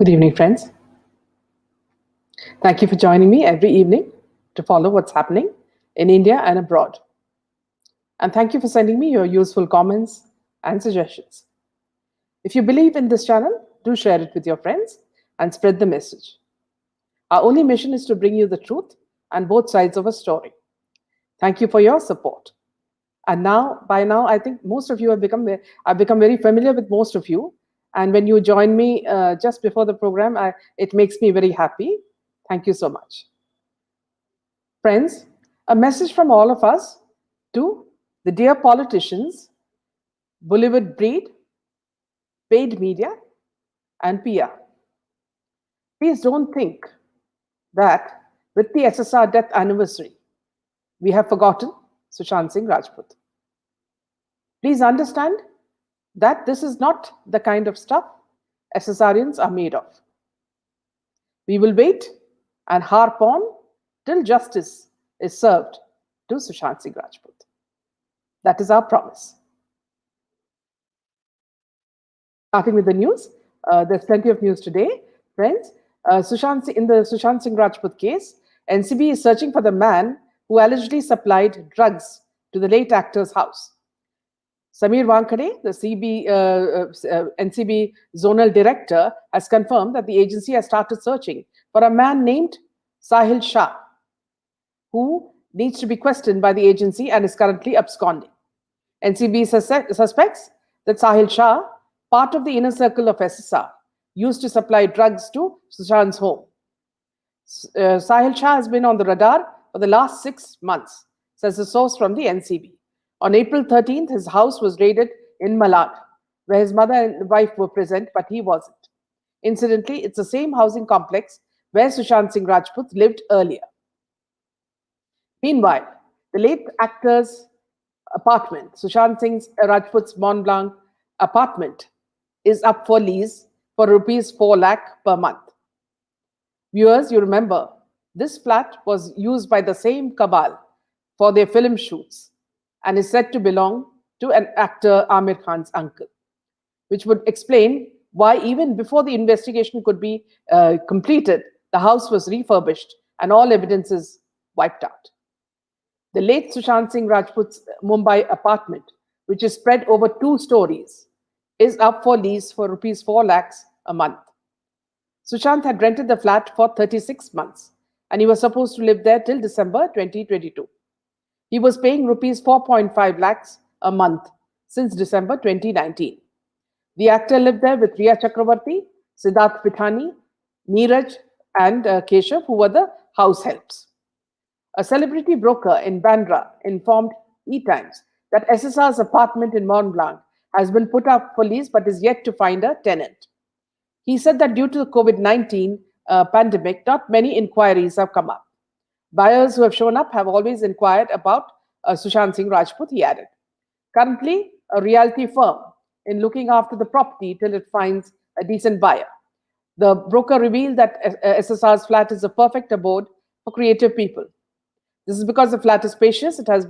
Good evening, friends. Thank you for joining me every evening to follow what's happening in India and abroad. And thank you for sending me your useful comments and suggestions. If you believe in this channel, do share it with your friends and spread the message. Our only mission is to bring you the truth and both sides of a story. Thank you for your support. And by now, I think most of you I've become very familiar with most of you. And when you join me just before the program, it makes me very happy. Thank you so much. Friends, a message from all of us to the dear politicians, Bollywood breed, paid media, and PR. Please don't think that with the SSR death anniversary, we have forgotten Sushant Singh Rajput. Please understand that this is not the kind of stuff SSRians are made of. We will wait and harp on till justice is served to Sushant Singh Rajput. That is our promise. Starting with the news, there's plenty of news today, friends. In the Sushant Singh Rajput case, NCB is searching for the man who allegedly supplied drugs to the late actor's house. Samir Wankhede, the NCB zonal director, has confirmed that the agency has started searching for a man named Sahil Shah, who needs to be questioned by the agency and is currently absconding. NCB suspects that Sahil Shah, part of the inner circle of SSR, used to supply drugs to Sushant's home. Sahil Shah has been on the radar for the last 6 months, says a source from the NCB. On April 13th, his house was raided in Malad, where his mother and wife were present, but he wasn't. Incidentally, it's the same housing complex where Sushant Singh Rajput lived earlier. Meanwhile, the late actor's apartment, Sushant Singh Rajput's Mont Blanc apartment, is up for lease for rupees 4 lakh per month. Viewers, you remember, this flat was used by the same cabal for their film shoots and is said to belong to an actor Amir Khan's uncle, which would explain why even before the investigation could be completed, the house was refurbished and all evidences wiped out. The late Sushant Singh Rajput's Mumbai apartment, which is spread over 2 stories, is up for lease for rupees 4 lakhs a month. Sushant had rented the flat for 36 months and he was supposed to live there till December 2022. He was paying rupees 4.5 lakhs a month since December 2019. The actor lived there with Riya Chakravarti, Siddharth Pithani, Neeraj, and Keshav, who were the house helps. A celebrity broker in Bandra informed E-Times that SSR's apartment in Mont Blanc has been put up for lease but is yet to find a tenant. He said that due to the COVID-19 pandemic, not many inquiries have come up. Buyers who have shown up have always inquired about Sushant Singh Rajput, he added. Currently, a realty firm in looking after the property till it finds a decent buyer. The broker revealed that SSR's flat is a perfect abode for creative people. This is because the flat is spacious, it has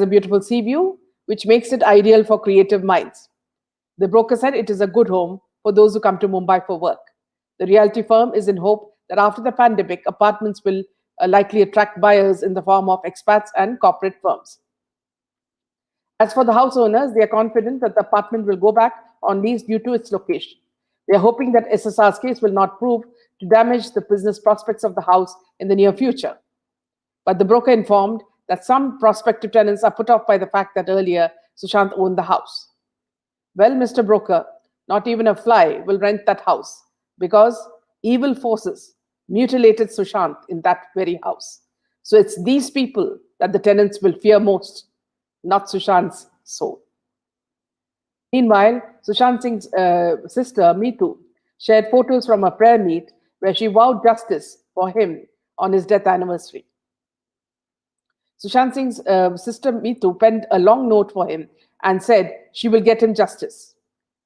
a beautiful sea view, which makes it ideal for creative minds. The broker said it is a good home for those who come to Mumbai for work. The realty firm is in hope that after the pandemic, apartments will likely attract buyers in the form of expats and corporate firms. As for the house owners, they are confident that the apartment will go back on lease due to its location. They are hoping that SSR's case will not prove to damage the business prospects of the house in the near future. But the broker informed that some prospective tenants are put off by the fact that earlier Sushant owned the house. Well, Mr. Broker, not even a fly will rent that house because evil forces mutilated Sushant in that very house. So it's these people that the tenants will fear most, not Sushant's soul. Meanwhile, Sushant Singh's sister, Meetu, shared photos from a prayer meet where she vowed justice for him on his death anniversary. Sushant Singh's sister, Meetu, penned a long note for him and said she will get him justice.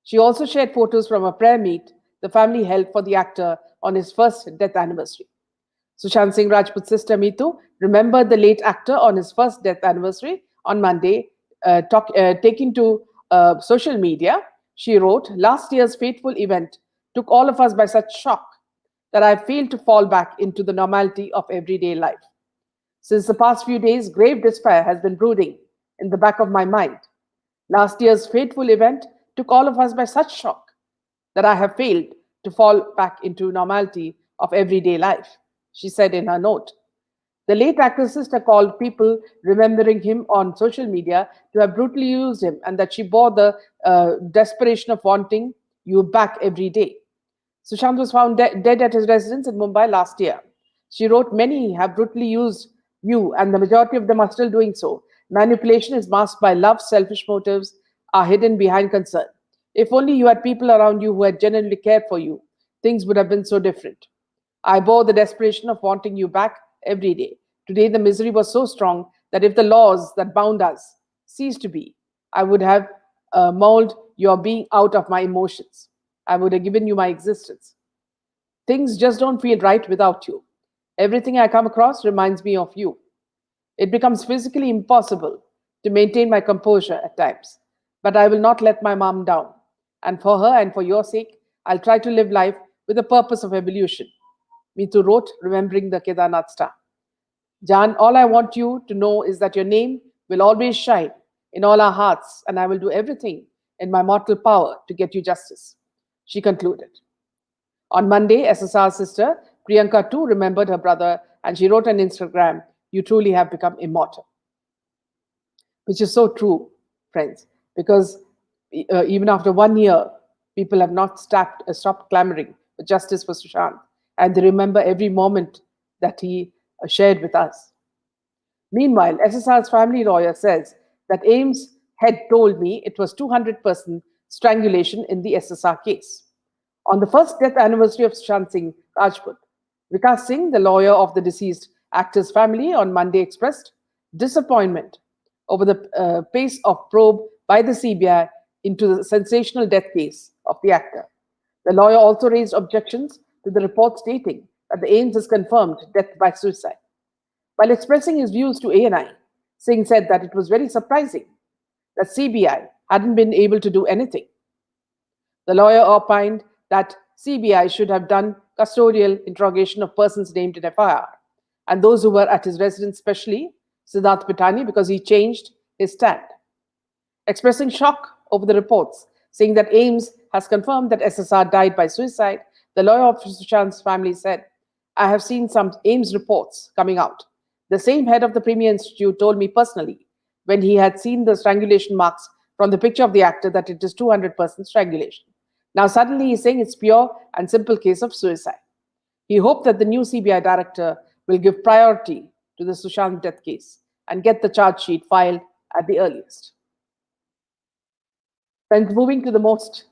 She also shared photos from a prayer meet the family held for the actor on his first death anniversary. Sushant Singh Rajput's sister Meetu remembered the late actor on his first death anniversary on Monday, taking to social media. She wrote, "Last year's fateful event took all of us by such shock that I failed to fall back into the normality of everyday life. Since the past few days, grave despair has been brooding in the back of my mind. Last year's fateful event took all of us by such shock that I have failed to fall back into normality of everyday life, she said in her note. The late actor's sister called people remembering him on social media to have brutally used him and that she bore the desperation of wanting you back every day. Sushant was found dead at his residence in Mumbai last year. She wrote, "Many have brutally used you, and the majority of them are still doing so. Manipulation is masked by love, selfish motives are hidden behind concern. If only you had people around you who had genuinely cared for you, things would have been so different. I bore the desperation of wanting you back every day. Today, the misery was so strong that if the laws that bound us ceased to be, I would have mauled your being out of my emotions. I would have given you my existence. Things just don't feel right without you. Everything I come across reminds me of you. It becomes physically impossible to maintain my composure at times, but I will not let my mom down. And for her and for your sake, I'll try to live life with a purpose of evolution." Meetu wrote, remembering the Kedarnath star. Jan, all I want you to know is that your name will always shine in all our hearts, and I will do everything in my mortal power to get you justice, she concluded. On Monday, SSR's sister, Priyanka, too remembered her brother, and she wrote on Instagram, "You truly have become immortal." Which is so true, friends, because even after 1 year, people have not stopped clamoring for justice for Sushant, and they remember every moment that he shared with us. Meanwhile, SSR's family lawyer says that Ames had told me it was 200% strangulation in the SSR case. On the first death anniversary of Sushant Singh Rajput, Vikas Singh, the lawyer of the deceased actor's family, on Monday expressed disappointment over the pace of probe by the CBI into the sensational death case of the actor. The lawyer also raised objections to the report stating that the Ames has confirmed death by suicide. While expressing his views to ANI, Singh said that it was very surprising that CBI hadn't been able to do anything. The lawyer opined that CBI should have done custodial interrogation of persons named in FIR and those who were at his residence, especially Siddharth Pitani, because he changed his stand. Expressing shock over the reports, saying that Ames has confirmed that SSR died by suicide, the lawyer of Sushant's family said, "I have seen some Ames reports coming out. The same head of the Premier Institute told me personally, when he had seen the strangulation marks from the picture of the actor, that it is 200% strangulation. Now suddenly he's saying it's pure and simple case of suicide." He hoped that the new CBI director will give priority to the Sushant death case and get the charge sheet filed at the earliest. Friends, moving to the most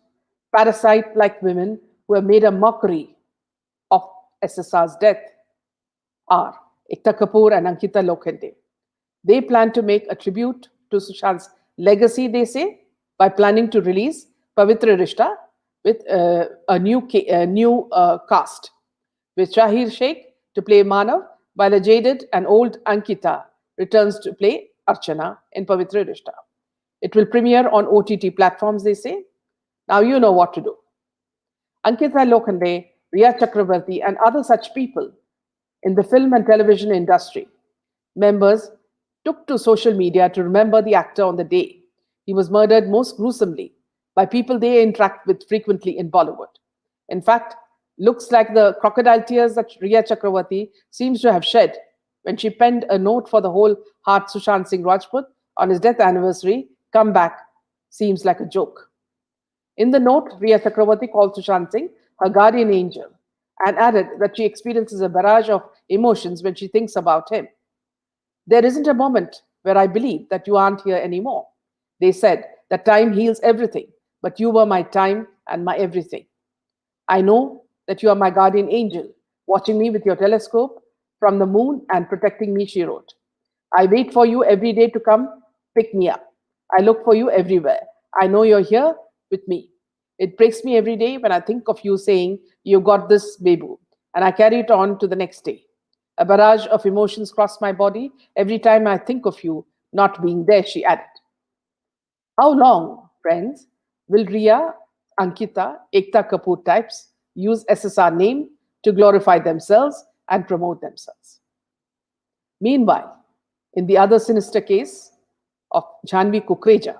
parasite-like women who have made a mockery of SSR's death are Ekta Kapoor and Ankita Lokhande. They plan to make a tribute to Sushant's legacy, they say, by planning to release Pavitra Rishta with a new cast, with Shahir Sheikh to play Manav, while a jaded and old Ankita returns to play Archana in Pavitra Rishta. It will premiere on OTT platforms, they say. Now you know what to do. Ankita Lokhande, Riya Chakravarti, and other such people in the film and television industry members took to social media to remember the actor on the day he was murdered most gruesomely by people they interact with frequently in Bollywood. In fact, looks like the crocodile tears that Riya Chakravarti seems to have shed when she penned a note for the whole heart Sushant Singh Rajput on his death anniversary. Comeback seems like a joke. In the note, Riya Chakravarti called Sushant Singh her guardian angel and added that she experiences a barrage of emotions when she thinks about him. "There isn't a moment where I believe that you aren't here anymore. They said that time heals everything, but you were my time and my everything. I know that you are my guardian angel, watching me with your telescope from the moon and protecting me," she wrote. "I wait for you every day to come pick me up. I look for you everywhere. I know you're here with me. It breaks me every day when I think of you saying, 'You got this, Bebu,' and I carry it on to the next day. A barrage of emotions cross my body every time I think of you not being there," she added. How long, friends, will Riya, Ankita, Ekta Kapoor types use SSR name to glorify themselves and promote themselves. Meanwhile, in the other sinister case of Janvi Kukreja,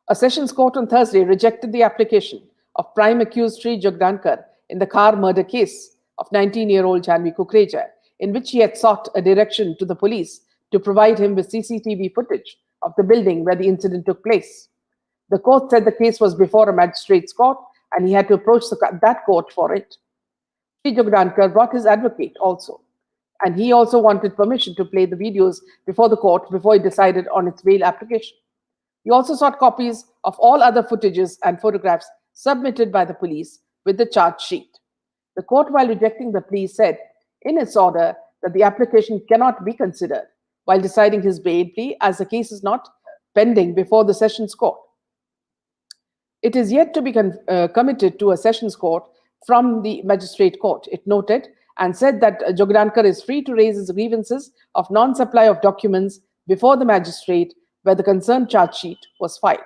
a sessions court on Thursday rejected the application of prime accused Sri Jagdankar in the car murder case of 19-year-old Janvi Kukreja, in which he had sought a direction to the police to provide him with CCTV footage of the building where the incident took place. The court said the case was before a magistrate's court and he had to approach that court for it. Sri Jagdankar brought his advocate also, and he also wanted permission to play the videos before the court before he decided on its bail application. He also sought copies of all other footages and photographs submitted by the police with the charge sheet. The court, while rejecting the plea, said in its order that the application cannot be considered while deciding his bail plea, as the case is not pending before the Sessions Court. It is yet to be committed to a Sessions Court from the Magistrate Court, it noted, and said that Jagdankar is free to raise his grievances of non-supply of documents before the magistrate where the concerned charge sheet was filed.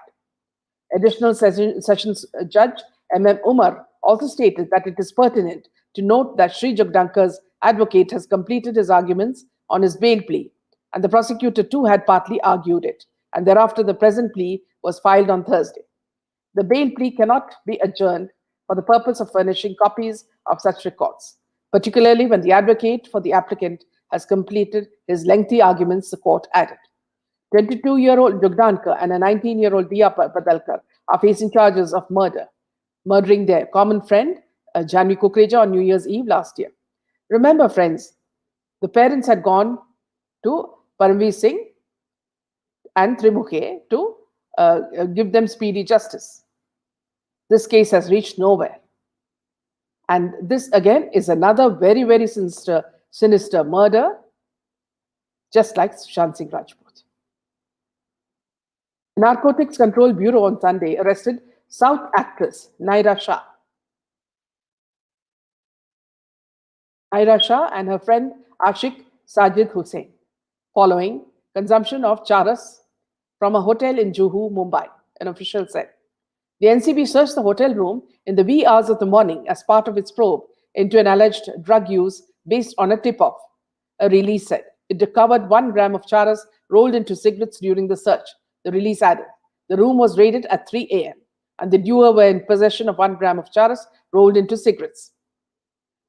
Additional Sessions Judge M.M. Umar also stated that it is pertinent to note that Sri Jagdankar's advocate has completed his arguments on his bail plea, and the prosecutor too had partly argued it, and thereafter the present plea was filed on Thursday. The bail plea cannot be adjourned for the purpose of furnishing copies of such records, particularly when the advocate for the applicant has completed his lengthy arguments, the court added. 22-year-old Jagdankar and a 19-year-old Diya Padalkar are facing charges of murdering their common friend, Janvi Kukreja, on New Year's Eve last year. Remember, friends, the parents had gone to Paramveer Singh and Tribhuke to give them speedy justice. This case has reached nowhere. And this, again, is another very, very sinister murder, just like Sushant Singh Rajput. Narcotics Control Bureau on Sunday arrested South actress Naira Shah. Naira Shah and her friend Ashik Sajid Hussain, following consumption of charas from a hotel in Juhu, Mumbai, an official said. The NCB searched the hotel room in the wee hours of the morning as part of its probe into an alleged drug use based on a tip-off, a release said. It recovered 1 gram of charas rolled into cigarettes during the search, the release added. The room was raided at 3 a.m. and the duo were in possession of 1 gram of charas rolled into cigarettes.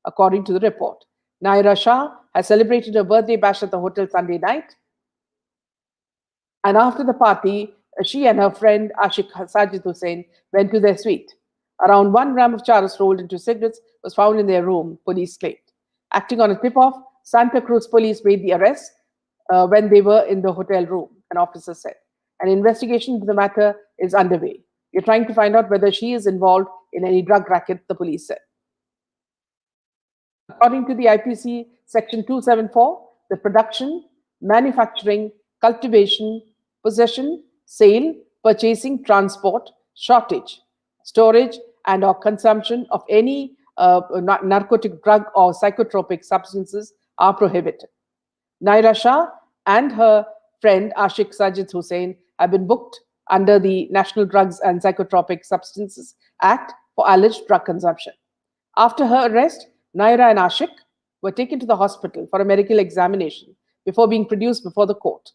According to the report, Naira Shah has celebrated her birthday bash at the hotel Sunday night. And after the party, she and her friend Ashik Sajid Hussain went to their suite. Around 1 gram of charas rolled into cigarettes was found in their room, police claimed. Acting on a tip-off, Santa Cruz police made the arrest when they were in the hotel room, an officer said. An investigation into the matter is underway. We're trying to find out whether she is involved in any drug racket, the police said. According to the IPC Section 274, the production, manufacturing, cultivation, possession, sale, purchasing, transport, shortage, storage, and or consumption of any narcotic drug or psychotropic substances are prohibited. Naira Shah and her friend Ashik Sajid Hussain have been booked under the National Drugs and Psychotropic Substances Act for alleged drug consumption. After her arrest, Naira and Ashik were taken to the hospital for a medical examination before being produced before the court.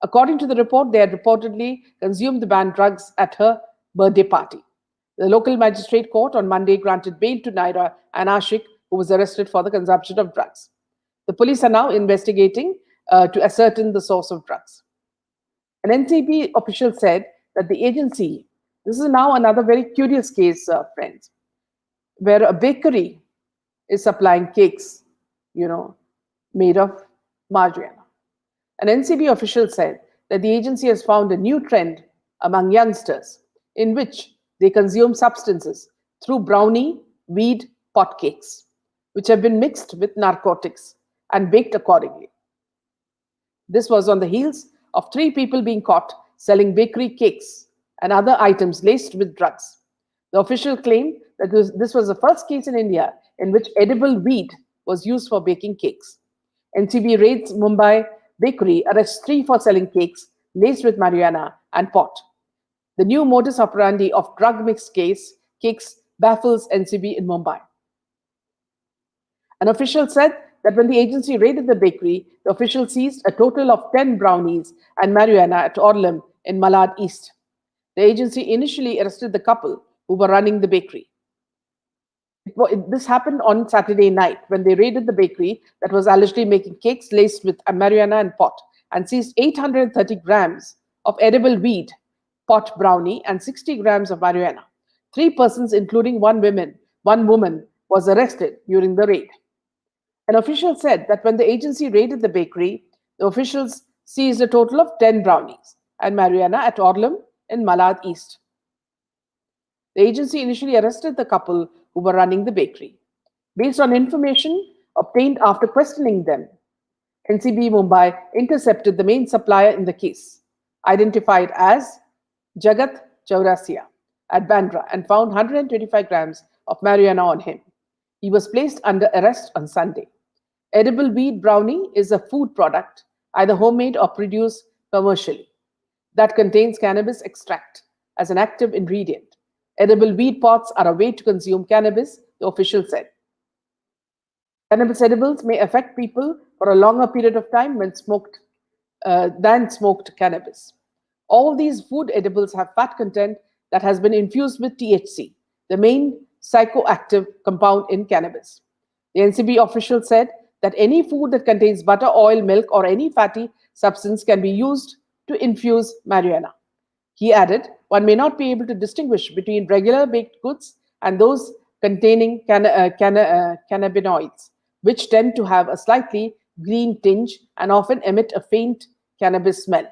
According to the report, they had reportedly consumed the banned drugs at her birthday party. The local magistrate court on Monday granted bail to Naira and Ashik, who was arrested for the consumption of drugs. The police are now investigating to ascertain the source of drugs. An NCB official said that the agency, this is now another very curious case, friends, where a bakery is supplying cakes, made of margarine. An NCB official said that the agency has found a new trend among youngsters in which they consume substances through brownie, weed, pot cakes, which have been mixed with narcotics and baked accordingly. This was on the heels of 3 people being caught selling bakery cakes and other items laced with drugs. The official claimed that this was the first case in India in which edible weed was used for baking cakes. NCB raids Mumbai bakery, arrests 3 for selling cakes laced with marijuana and pot. The new modus operandi of drug mixed cakes baffles NCB in Mumbai. An official said that when the agency raided the bakery, the official seized a total of 10 brownies and marijuana at Orlam in Malad East. The agency initially arrested the couple who were running the bakery. This happened on Saturday night when they raided the bakery that was allegedly making cakes laced with marijuana and pot and seized 830 grams of edible weed, pot brownie, and 60 grams of marijuana. 3 persons, including one woman, was arrested during the raid. An official said that when the agency raided the bakery, the officials seized a total of 10 brownies and marijuana at Orlam in Malad East. The agency initially arrested the couple who were running the bakery. Based on information obtained after questioning them, NCB Mumbai intercepted the main supplier in the case, identified as Jagat Chaurasia at Bandra, and found 125 grams of marijuana on him. He was placed under arrest on Sunday. Edible weed brownie is a food product, either homemade or produced commercially, that contains cannabis extract as an active ingredient. Edible weed pots are a way to consume cannabis, the official said. Cannabis edibles may affect people for a longer period of time than smoked cannabis. All these food edibles have fat content that has been infused with THC, the main psychoactive compound in cannabis. The NCB official said that any food that contains butter, oil, milk, or any fatty substance can be used to infuse marijuana. He added, one may not be able to distinguish between regular baked goods and those containing cannabinoids, which tend to have a slightly green tinge and often emit a faint cannabis smell.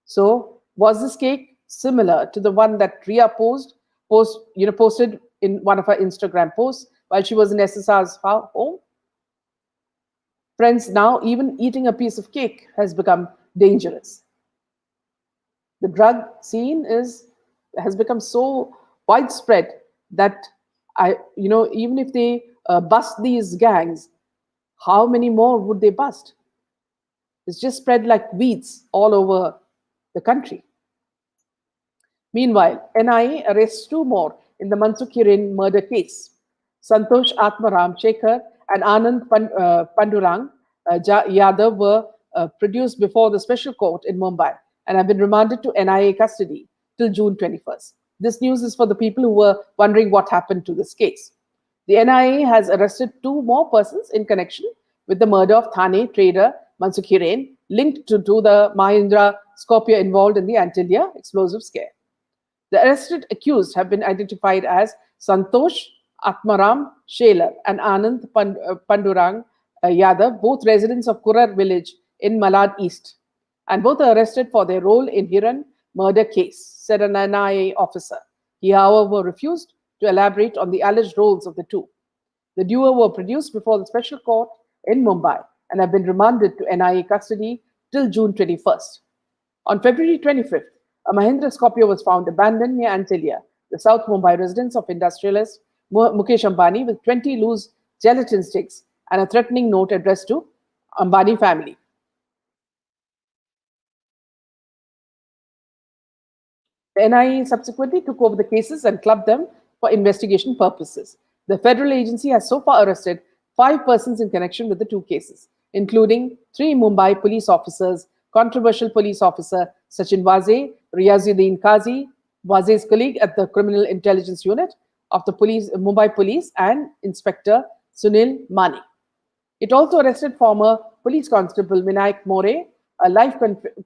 So, was this cake similar to the one that Ria posted in one of her Instagram posts while she was in SSR's home? Friends, now even eating a piece of cake has become dangerous. The drug scene has become so widespread that even if they bust these gangs, how many more would they bust? It's just spread like weeds all over the country. Meanwhile, NIA arrests 2 more in the Mansukh Hiren murder case. Santosh Atmaram Shekhar and Anand Pandurang Yadav were produced before the special court in Mumbai and have been remanded to NIA custody till June 21st. This news is for the people who were wondering what happened to this case. The NIA has arrested 2 more persons in connection with the murder of Thane trader Mansukh Hiren, linked to the Mahindra Scorpio involved in the Antilia explosive scare. The arrested accused have been identified as Santosh Atmaram Shelar and Anand Pandurang Yadav, both residents of Kurar village in Malad East, and both are arrested for their role in Hiran murder case, said an NIA officer. He, however, refused to elaborate on the alleged roles of the 2. The duo were produced before the special court in Mumbai and have been remanded to NIA custody till June 21st. On February 25th, a Mahindra Scorpio was found abandoned near Antilia, the South Mumbai residence of industrialist Mukesh Ambani, with 20 loose gelatin sticks and a threatening note addressed to Ambani family. The NIA subsequently took over the cases and clubbed them for investigation purposes. The federal agency has so far arrested 5 persons in connection with the 2 cases, including 3 Mumbai police officers, controversial police officer Sachin Waze, Riazuddin Qazi, Waze's colleague at the Criminal Intelligence Unit of the Mumbai Police, and Inspector Sunil Mani. It also arrested former police constable Vinayak More, a life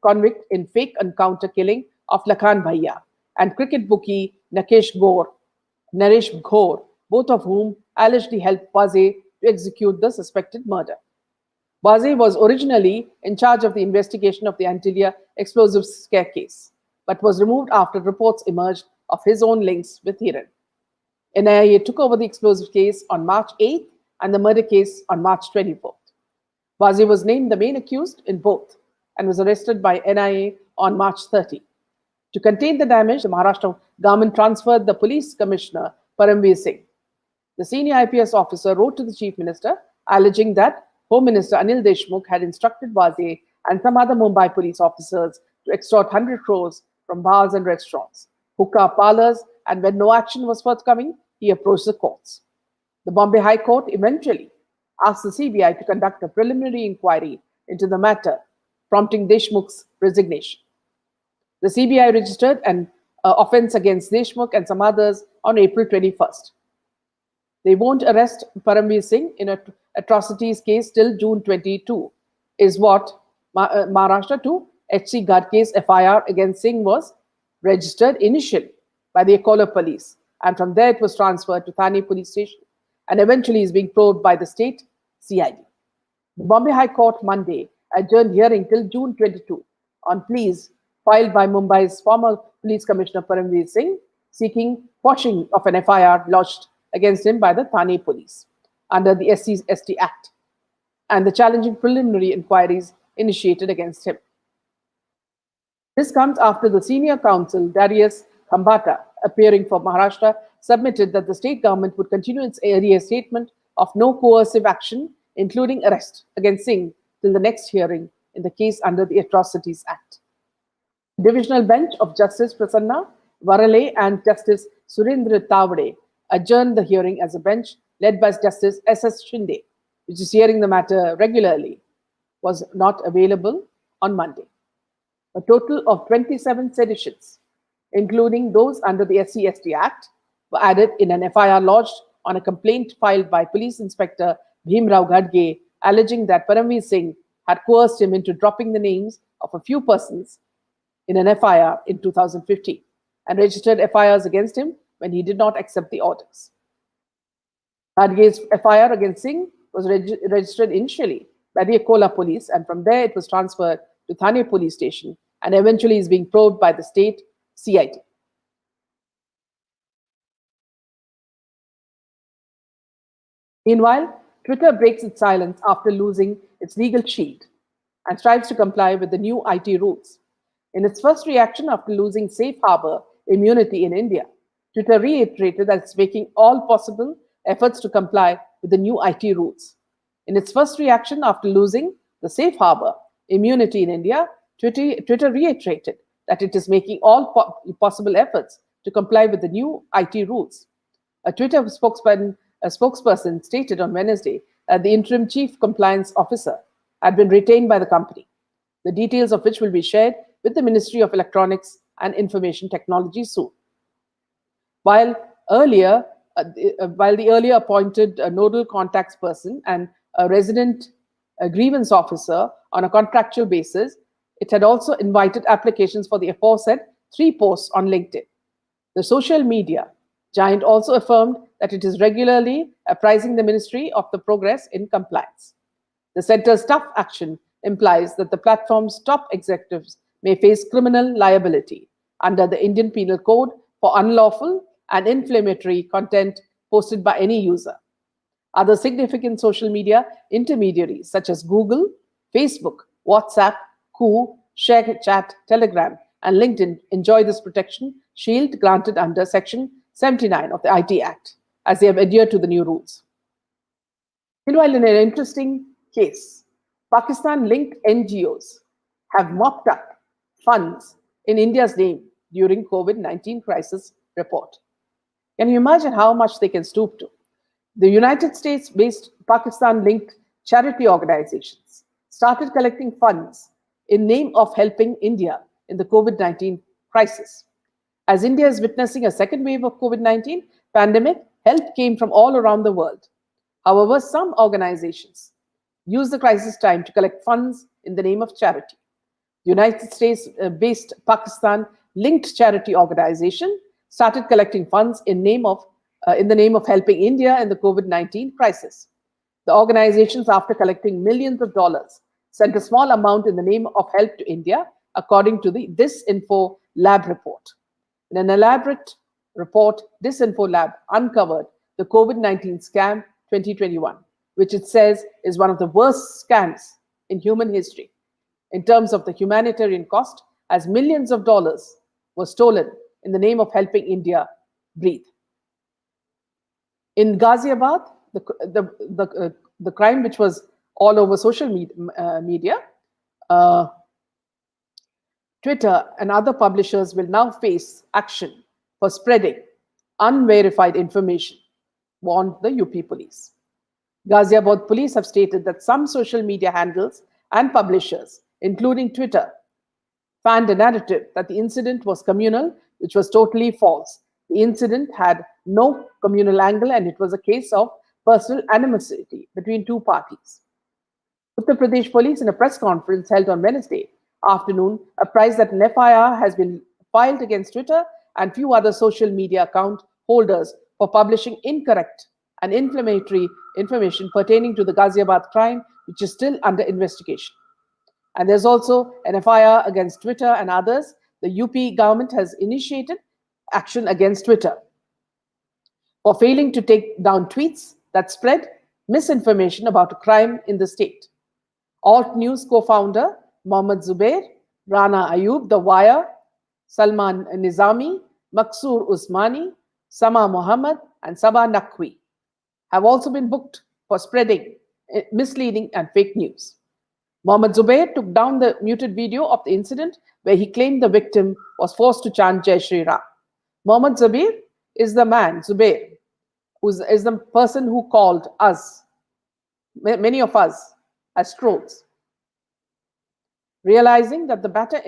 convict in fake encounter killing of Lakhan Bhaiya, and cricket bookie Naresh Ghor, both of whom allegedly helped Waze to execute the suspected murder. Waze was originally in charge of the investigation of the Antilia explosive scare case, but was removed after reports emerged of his own links with Hiran. NIA took over the explosive case on March 8th and the murder case on March 24th. Waze was named the main accused in both and was arrested by NIA on March 30. To contain the damage, the Maharashtra government transferred the police commissioner, Paramveer Singh. The senior IPS officer wrote to the chief minister, alleging that Home Minister Anil Deshmukh had instructed Waze and some other Mumbai police officers to extort 100 crores from bars and restaurants, hookah parlors, and when no action was forthcoming, he approached the courts. The Bombay High Court eventually asked the CBI to conduct a preliminary inquiry into the matter, prompting Deshmukh's resignation. The CBI registered an offence against Deshmukh and some others on April 21st. They won't arrest Paramveer Singh in an atrocities case till June 22, is what Maharashtra to HC Gadke's FIR against Singh was registered initially by the Akola police, and from there it was transferred to Thane police station and eventually is being probed by the state CID. The Bombay High Court Monday adjourned hearing till June 22 on pleas filed by Mumbai's former police commissioner Paramveer Singh seeking quashing of an FIR lodged against him by the Thane police under the SC/ST Act and the challenging preliminary inquiries initiated against him. This comes after the senior counsel Darius Khambata, appearing for Maharashtra, submitted that the state government would continue its earlier statement of no coercive action, including arrest, against Singh till the next hearing in the case under the Atrocities Act. The divisional bench of Justice Prasanna Varale and Justice Surendra Tavade adjourned the hearing as a bench led by Justice S.S. Shinde, which is hearing the matter regularly, was not available on Monday. A total of 27 seditions, including those under the SC/ST Act, were added in an FIR lodged on a complaint filed by Police Inspector Bhimrao Ghadge, alleging that Paramveer Singh had coerced him into dropping the names of a few persons in an FIR in 2015 and registered FIRs against him when he did not accept the orders. Ghadge's FIR against Singh was registered initially by the Akola police, and from there it was transferred to Thane police station and eventually is being probed by the state CID. Meanwhile, Twitter breaks its silence after losing its legal shield and strives to comply with the new IT rules. In its first reaction after losing safe harbor immunity in India, Twitter reiterated that it's making all possible efforts to comply with the new IT rules. In its first reaction after losing the safe harbor immunity in India, Twitter reiterated that it is making all possible efforts to comply with the new IT rules. A Twitter spokesperson stated on Wednesday that the interim chief compliance officer had been retained by the company, the details of which will be shared with the Ministry of Electronics and Information Technology soon. While the earlier appointed nodal contacts person and a resident grievance officer on a contractual basis, it had also invited applications for the aforesaid 3 posts on LinkedIn. The social media giant also affirmed that it is regularly apprising the ministry of the progress in compliance. The center's tough action implies that the platform's top executives may face criminal liability under the Indian Penal Code for unlawful and inflammatory content posted by any user. Other significant social media intermediaries such as Google, Facebook, WhatsApp, Koo, ShareChat, Telegram, and LinkedIn enjoy this protection shield granted under Section 79 of the IT Act, as they have adhered to the new rules. Meanwhile, in an interesting case, Pakistan-linked NGOs have mopped up funds in India's name during COVID-19 crisis report. Can you imagine how much they can stoop to? The United States-based Pakistan-linked charity organizations started collecting funds in name of helping India in the COVID-19 crisis. As India is witnessing a second wave of COVID-19 pandemic, help came from all around the world. However, some organizations use the crisis time to collect funds in the name of charity. The United States-based Pakistan-linked charity organization started collecting funds in the name of helping India in the COVID-19 crisis. The organizations, after collecting millions of dollars, sent a small amount in the name of help to India, according to the Disinfo Lab report. In an elaborate report, Disinfo Lab uncovered the COVID-19 scam 2021, which it says is one of the worst scams in human history in terms of the humanitarian cost, as millions of dollars were stolen in the name of helping India breathe. In Ghaziabad, the crime which was all over social media, Twitter and other publishers will now face action for spreading unverified information, warned the UP police. Ghaziabad police have stated that some social media handles and publishers, including Twitter, fanned a narrative that the incident was communal, which was totally false. The incident had no communal angle and it was a case of personal animosity between two parties. Uttar Pradesh police, in a press conference held on Wednesday afternoon, apprised that an FIR has been filed against Twitter and few other social media account holders for publishing incorrect and inflammatory information pertaining to the Ghaziabad crime, which is still under investigation. And there's also an FIR against Twitter and others. The UP government has initiated action against Twitter for failing to take down tweets that spread misinformation about a crime in the state. Alt News co-founder Mohammad Zubair, Rana Ayub, The Wire, Salman Nizami, Maqsoor Usmani, Sama Muhammad, and Sabah Naqvi have also been booked for spreading misleading and fake news. Mohammad Zubair took down the muted video of the incident where he claimed the victim was forced to chant Jai Shri Ram. Mohammad Zubair is the man, Zubair, who is the person who called us, many of us, as trolls. Realizing that the matter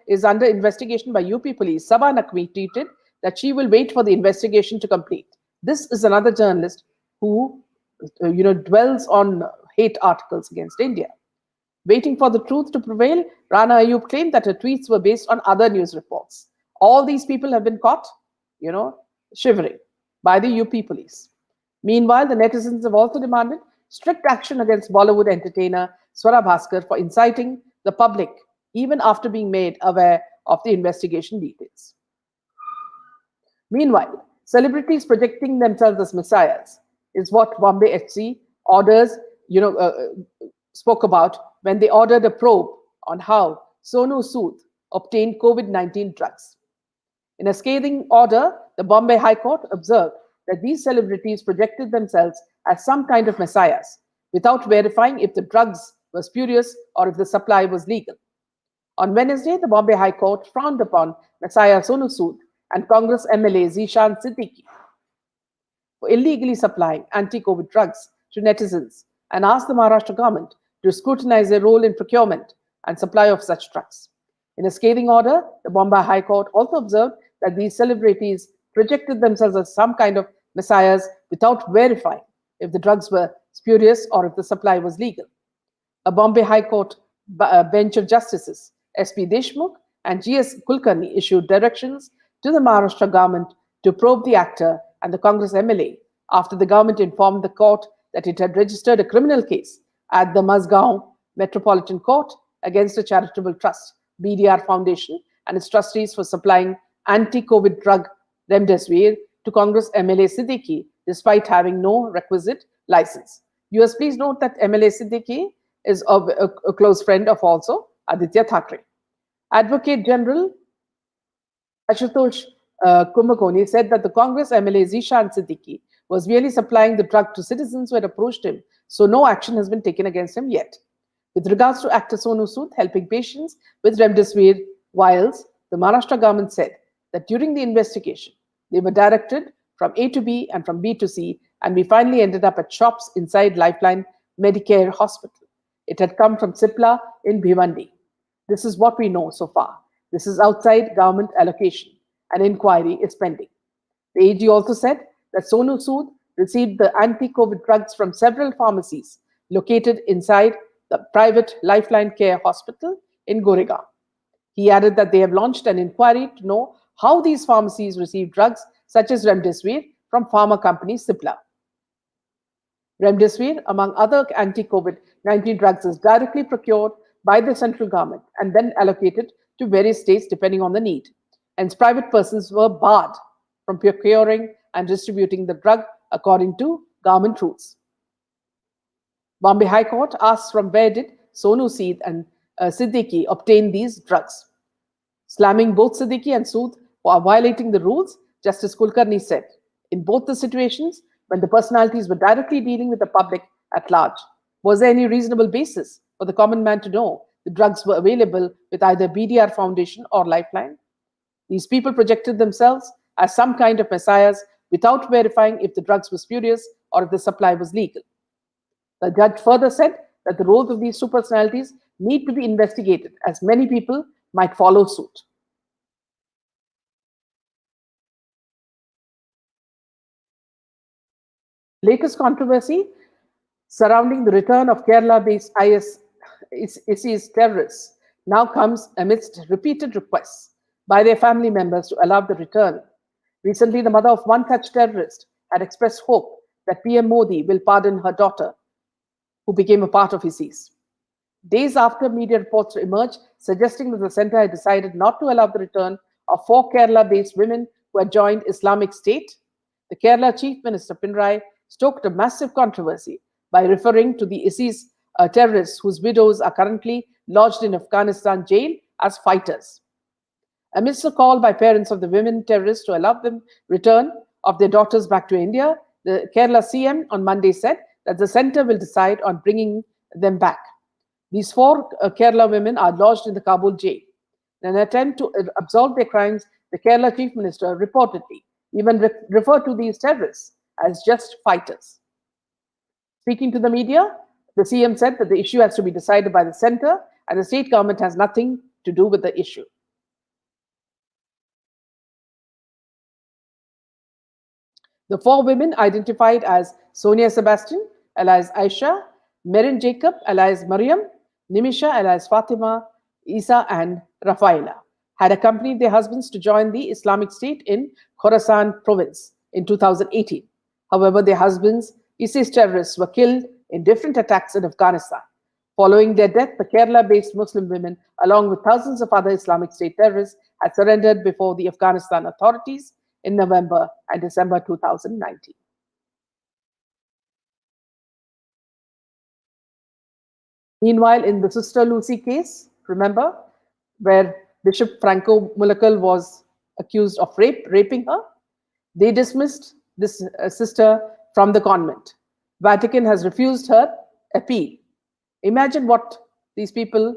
is under investigation by UP police, Sabah Naqvi tweeted that she will wait for the investigation to complete. This is another journalist who dwells on hate articles against India. Waiting for the truth to prevail, Rana Ayub claimed that her tweets were based on other news reports. All these people have been caught, shivering by the UP police. Meanwhile, the netizens have also demanded strict action against Bollywood entertainer Swara Bhaskar for inciting the public, even after being made aware of the investigation details. Meanwhile, celebrities projecting themselves as messiahs is what Bombay HC orders, spoke about when they ordered a probe on how Sonu Sood obtained COVID-19 drugs. In a scathing order, the Bombay High Court observed that these celebrities projected themselves as some kind of messiahs without verifying if the drugs were spurious or if the supply was legal. On Wednesday, the Bombay High Court frowned upon Messiah Sonu Sood and Congress MLA Zishan Siddiqui for illegally supplying anti-COVID drugs to netizens and asked the Maharashtra government to scrutinize their role in procurement and supply of such drugs. In a scathing order, the Bombay High Court also observed that these celebrities projected themselves as some kind of messiahs without verifying if the drugs were spurious or if the supply was legal. A Bombay High Court bench of justices, S.P. Deshmukh and G.S. Kulkarni, issued directions to the Maharashtra government to probe the actor and the Congress MLA after the government informed the court that it had registered a criminal case at the Mazgaon Metropolitan Court against a charitable trust, BDR Foundation, and its trustees for supplying anti-COVID drug Remdesivir to Congress MLA Siddiqui, despite having no requisite license. US, please note that MLA Siddiqui is a close friend of also Aditya Thackeray. Advocate General Ashutosh Kumbhakoni said that the Congress MLA Zishan Siddiqui was merely supplying the drug to citizens who had approached him, so no action has been taken against him yet. With regards to actor Sonu Sood helping patients with Remdesivir vials, the Maharashtra government said that during the investigation, they were directed from A to B and from B to C, and we finally ended up at shops inside Lifeline Medicare Hospital. It had come from Cipla in Bhivandi. This is what we know so far. This is outside government allocation. An inquiry is pending. The AG also said that Sonu Sood received the anti-COVID drugs from several pharmacies located inside the private Lifeline Care Hospital in Goregaon. He added that they have launched an inquiry to know how these pharmacies receive drugs such as Remdesivir from pharma company Cipla. Remdesivir, among other anti-COVID-19 drugs, is directly procured by the central government and then allocated to various states depending on the need. Hence, private persons were barred from procuring and distributing the drug according to government rules. Bombay High Court asks from where did Sonu Sood and Siddiqui obtain these drugs. Slamming both Siddiqui and Sood for violating the rules, Justice Kulkarni said, in both the situations, when the personalities were directly dealing with the public at large, was there any reasonable basis for the common man to know the drugs were available with either BDR Foundation or Lifeline? These people projected themselves as some kind of messiahs without verifying if the drugs were spurious or if the supply was legal. The judge further said that the roles of these two personalities need to be investigated, as many people might follow suit. Latest controversy surrounding the return of Kerala-based ISIS terrorists now comes amidst repeated requests by their family members to allow the return. Recently, the mother of one such terrorist had expressed hope that PM Modi will pardon her daughter, who became a part of ISIS. Days after media reports emerged suggesting that the center had decided not to allow the return of 4 Kerala-based women who had joined Islamic State, the Kerala Chief Minister Pinarayi stoked a massive controversy by referring to the ISIS terrorists whose widows are currently lodged in Afghanistan jail as fighters. Amidst a call by parents of the women terrorists to allow them return of their daughters back to India, the Kerala CM on Monday said that the center will decide on bringing them back. These 4 Kerala women are lodged in the Kabul jail. In an attempt to absolve their crimes, the Kerala Chief Minister reportedly even referred to these terrorists as just fighters. Speaking to the media, the CM said that the issue has to be decided by the center and the state government has nothing to do with the issue. The 4 women identified as Sonia Sebastian, alias Aisha, Merin Jacob, alias Mariam, Nimisha, alias Fatima, Isa, and Rafaela had accompanied their husbands to join the Islamic State in Khorasan province in 2018. However, their husbands, ISIS terrorists, were killed in different attacks in Afghanistan. Following their death, the Kerala-based Muslim women, along with thousands of other Islamic State terrorists, had surrendered before the Afghanistan authorities in November and December 2019. Meanwhile, in the Sister Lucy case, remember, where Bishop Franco Mulakal was accused of raping her, they dismissed this sister from the convent. Vatican has refused her appeal. Imagine what these people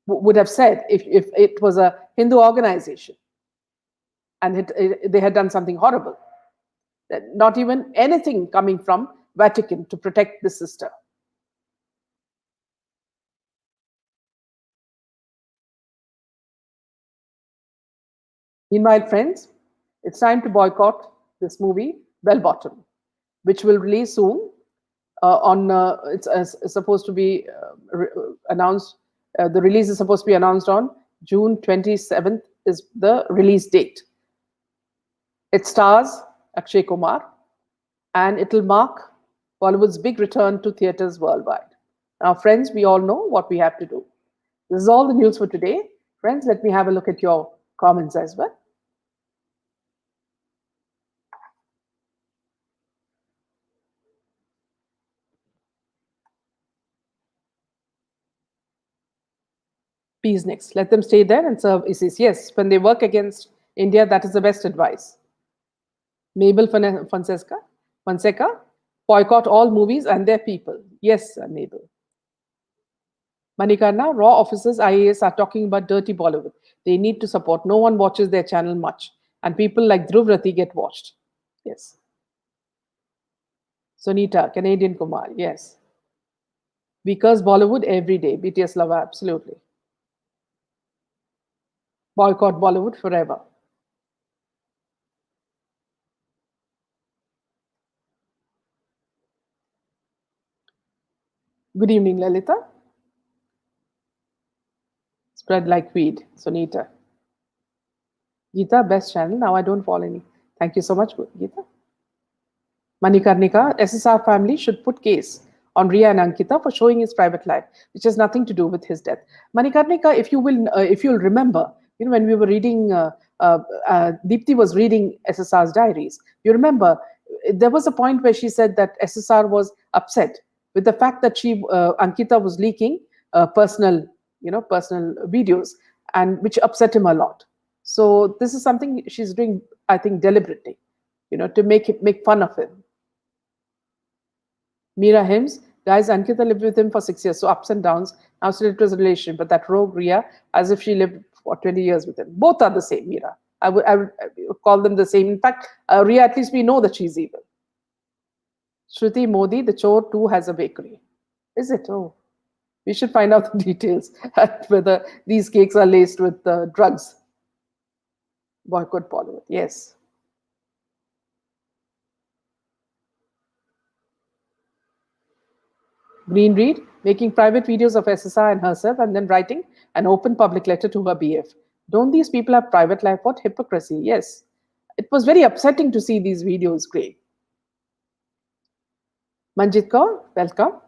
would have said if it was a Hindu organization and they had done something horrible. Not even anything coming from Vatican to protect the sister. Meanwhile, friends, it's time to boycott this movie, Bell Bottom, which will release soon. It's supposed to be announced. The release is supposed to be announced on June 27th is the release date. It stars Akshay Kumar, and it will mark Bollywood's big return to theaters worldwide. Now, friends, we all know what we have to do. This is all the news for today. Friends, let me have a look at your comments as well. Peace next. Let them stay there and serve ISIS. Yes, when they work against India, that is the best advice. Mabel Fonseca, boycott all movies and their people. Yes, Mabel. Manikarna, raw officers, IAS are talking about dirty Bollywood. They need to support. No one watches their channel much. And people like Dhruv Rathi get watched. Yes. Sunita, Canadian Kumar. Yes. We curse Bollywood every day. BTS lover, absolutely. Boycott Bollywood forever. Good evening, Lalita. Spread like weed, Sunita. Geeta, best channel. Now I don't follow any. Thank you so much, Geeta. Manikarnika, SSR family should put case on Riya and Ankita for showing his private life, which has nothing to do with his death. Manikarnika, if you'll remember, when we were reading, Deepthi was reading SSR's diaries. You remember, there was a point where she said that SSR was upset with the fact that Ankita was leaking personal videos, and which upset him a lot. So this is something she's doing, I think, deliberately, to make fun of him. Meera Hims, guys, Ankita lived with him for 6 years, so ups and downs. Now still it was a relationship, but that rogue Riya, as if she lived for 20 years with him. Both are the same, Meera. I would call them the same. In fact, Ria, at least we know that she's evil. Shruti Modi, the chore too, has a bakery. Is it? Oh, we should find out the details whether these cakes are laced with drugs. Boycott Bollywood. Yes. Green Reed, making private videos of SSR and herself and then writing an open public letter to her BF. Don't these people have private life? What hypocrisy? Yes. It was very upsetting to see these videos, Gray. Manjit Kaur, welcome.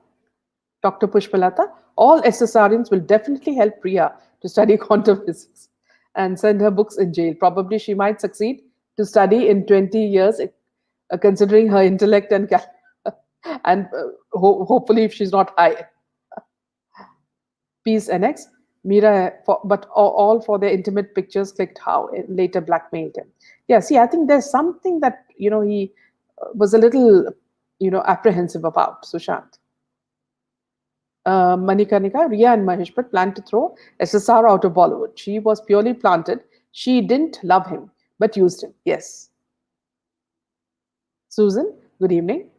Dr. Pushpalata, all SSRians will definitely help Priya to study quantum physics and send her books in jail. Probably she might succeed to study in 20 years, considering her intellect and hopefully if she's not high. Peace NX, Mira, but all for their intimate pictures clicked how, later blackmailed him. Yeah, see, I think there's something that, he was a little, apprehensive about, Sushant. Manikarnika, Riya and Mahesh Bhatt planned to throw SSR out of Bollywood. She was purely planted. She didn't love him, but used him. Yes. Susan, good evening.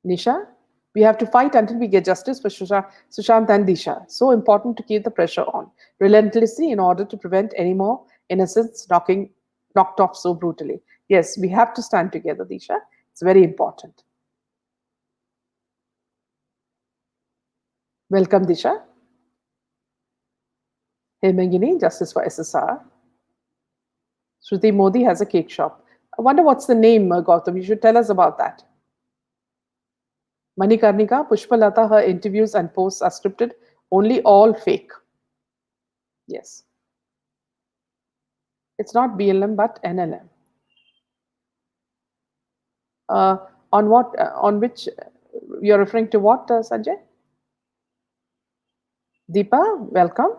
Nisha, we have to fight until we get justice for Sushant and Disha. So important to keep the pressure on relentlessly in order to prevent any more innocents knocked off so brutally. Yes, we have to stand together, Disha. It's very important. Welcome, Disha. Hemangini, justice for SSR. Shruti Modi has a cake shop. I wonder what's the name, Gautam. You should tell us about that. Manikarnika, Pushpalata, her interviews and posts are scripted, only all fake. Yes. It's not BLM, but NLM. On what? On which? You're referring to what, Sanjay? Deepa, welcome.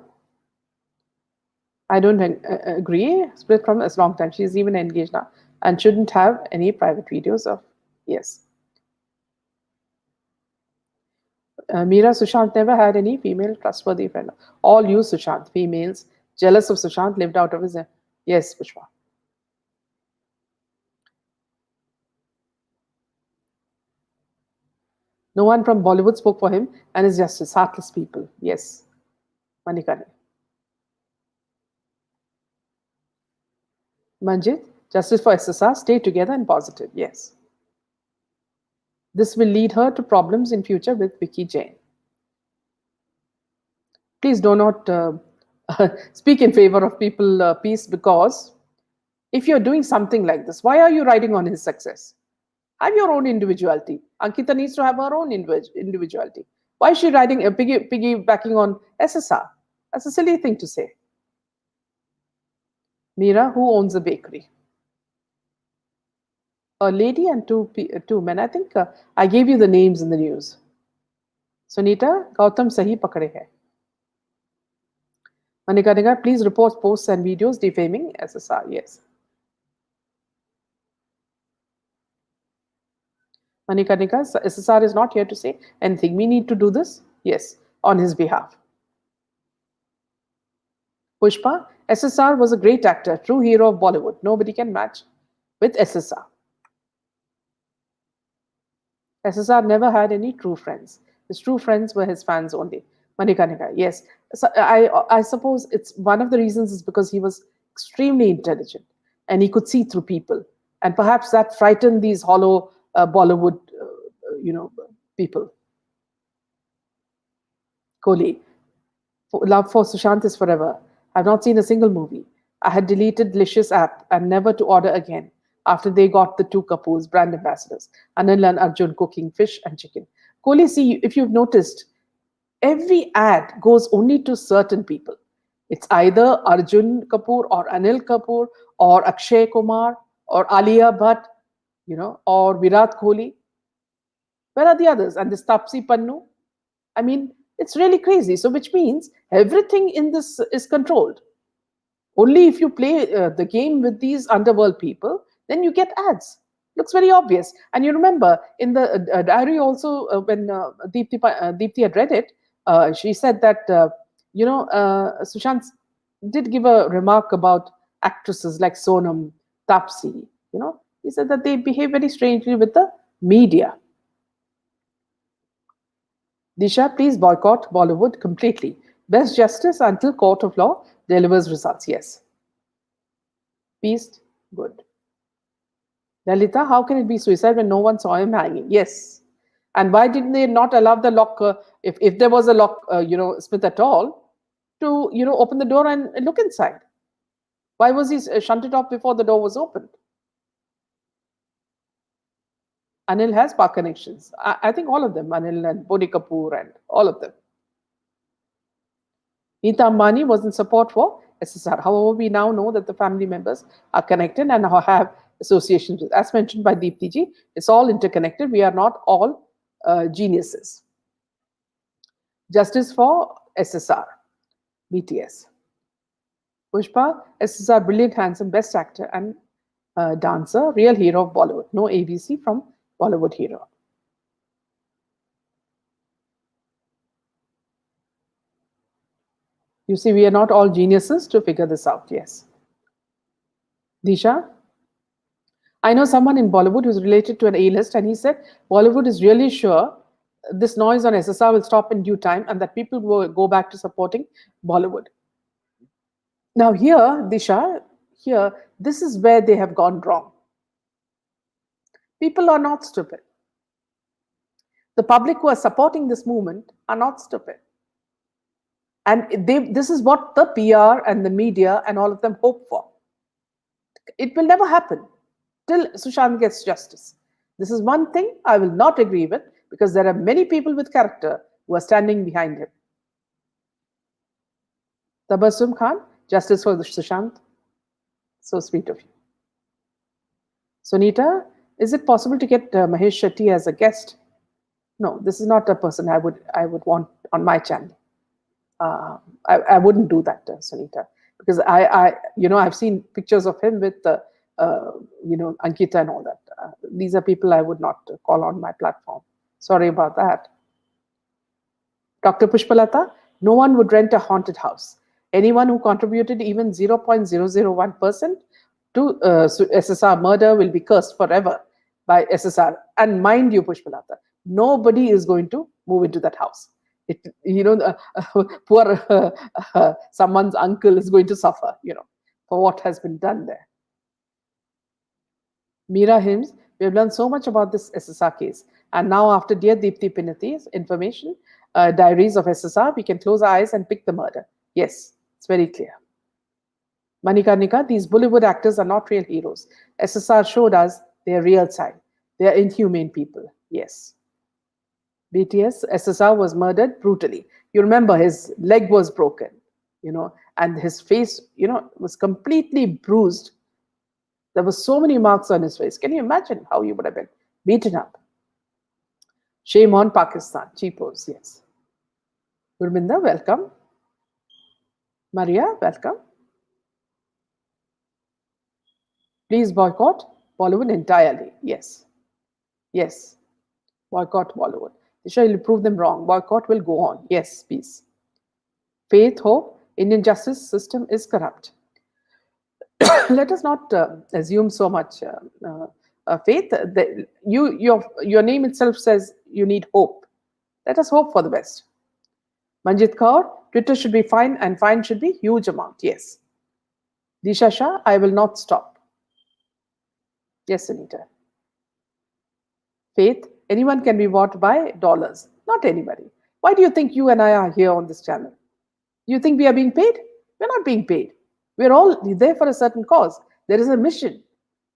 I don't agree. Split from a long time. She's even engaged now and shouldn't have any private videos of. Yes. Meera, Sushant never had any female trustworthy friend. All you, Sushant, females, jealous of Sushant, lived out of his. Yes, Pushpa. No one from Bollywood spoke for him and his justice. Heartless people. Yes. Manikani. Manjit, justice for SSR, stay together and positive. Yes. This will lead her to problems in future with Vicky Jain. Please do not speak in favor of people peace, because if you're doing something like this, why are you riding on his success? Have your own individuality. Ankita needs to have her own individuality. Why is she riding piggybacking on SSR? That's a silly thing to say. Meera, who owns a bakery? A lady and two men. I think I gave you the names in the news. Sunita, Gautam sahi pakade hai. Manikarnika, please report posts and videos defaming SSR. Yes. Manikarnika, SSR is not here to say anything. We need to do this. Yes, on his behalf. Pushpa, SSR was a great actor, true hero of Bollywood. Nobody can match with SSR. SSR never had any true friends. His true friends were his fans only. Manikarnika, yes. So I suppose it's one of the reasons is because he was extremely intelligent and he could see through people. And perhaps that frightened these hollow Bollywood, people. Kohli, love for Sushant is forever. I've not seen a single movie. I had deleted Licious app and never to order again after they got the two Kapoors, brand ambassadors, Anil and Arjun cooking fish and chicken. Kohli, see, if you've noticed, every ad goes only to certain people. It's either Arjun Kapoor or Anil Kapoor or Akshay Kumar or Alia Bhatt, or Virat Kohli. Where are the others? And this Tapsi Pannu? I mean, it's really crazy. So, which means everything in this is controlled. Only if you play the game with these underworld people, then you get ads. Looks very obvious. And you remember in the diary also, when Deepthi had read it, she said that, Sushant did give a remark about actresses like Sonam, Tapsi, he said that they behave very strangely with the media. Disha, please boycott Bollywood completely. Best justice until court of law delivers results. Yes. Peace, good. Lalita, how can it be suicide when no one saw him hanging? Yes. And why didn't they not allow the lock, if there was a lock, Smith at all, to, open the door and look inside? Why was he shunted off before the door was opened? Anil has park connections. I think all of them, Anil and Bodhi Kapoor and all of them. Nita Ambani was in support for SSR. However, we now know that the family members are connected and have associations with. As mentioned by Deepti ji, it's all interconnected. We are not all geniuses. Justice for SSR, BTS. Pushpa, SSR, brilliant, handsome, best actor and dancer, real hero of Bollywood. No ABC from Bollywood hero. You see, we are not all geniuses to figure this out. Yes. Disha, I know someone in Bollywood who's related to an A-list, and he said Bollywood is really sure this noise on SSR will stop in due time and that people will go back to supporting Bollywood. Now here, Disha, this is where they have gone wrong. People are not stupid. The public who are supporting this movement are not stupid. And this is what the PR and the media and all of them hope for. It will never happen till Sushant gets justice. This is one thing I will not agree with, because there are many people with character who are standing behind him. Tabassum Khan, justice for Sushant. So sweet of you. Sunita, is it possible to get Mahesh Shetty as a guest? No, this is not a person I would want on my channel. I wouldn't do that, Sunita, because I've seen pictures of him with Ankita and all that. These are people I would not call on my platform. Sorry about that. Dr. Pushpalata, no one would rent a haunted house. Anyone who contributed even 0.001% to SSR murder will be cursed forever by SSR. And mind you, Pushpalata, nobody is going to move into that house. Poor someone's uncle is going to suffer, for what has been done there. Meera Hims, we have learned so much about this SSR case. And now after Dear Deepti Pinathi's information, diaries of SSR, we can close our eyes and pick the murder. Yes, it's very clear. Manikarnika, these Bollywood actors are not real heroes. SSR showed us their real side. They are inhumane people. Yes. BTS, SSR was murdered brutally. You remember his leg was broken, and his face, was completely bruised. There were so many marks on his face. Can you imagine how he would have been beaten up? Shame on Pakistan. Cheapos, yes. Gurminda, welcome. Maria, welcome. Please boycott Bollywood entirely. Yes. Yes. Boycott Bollywood. Disha will prove them wrong. Boycott will go on. Yes, peace. Faith, hope. Indian justice system is corrupt. Let us not assume so much faith. Your name itself says you need hope. Let us hope for the best. Manjit Kaur, Twitter should be fine and fine should be huge amount. Yes. Disha Shah, I will not stop. Yes, Anita. Faith, anyone can be bought by dollars. Not anybody. Why do you think you and I are here on this channel? Do you think we are being paid? We're not being paid. We're all there for a certain cause. There is a mission.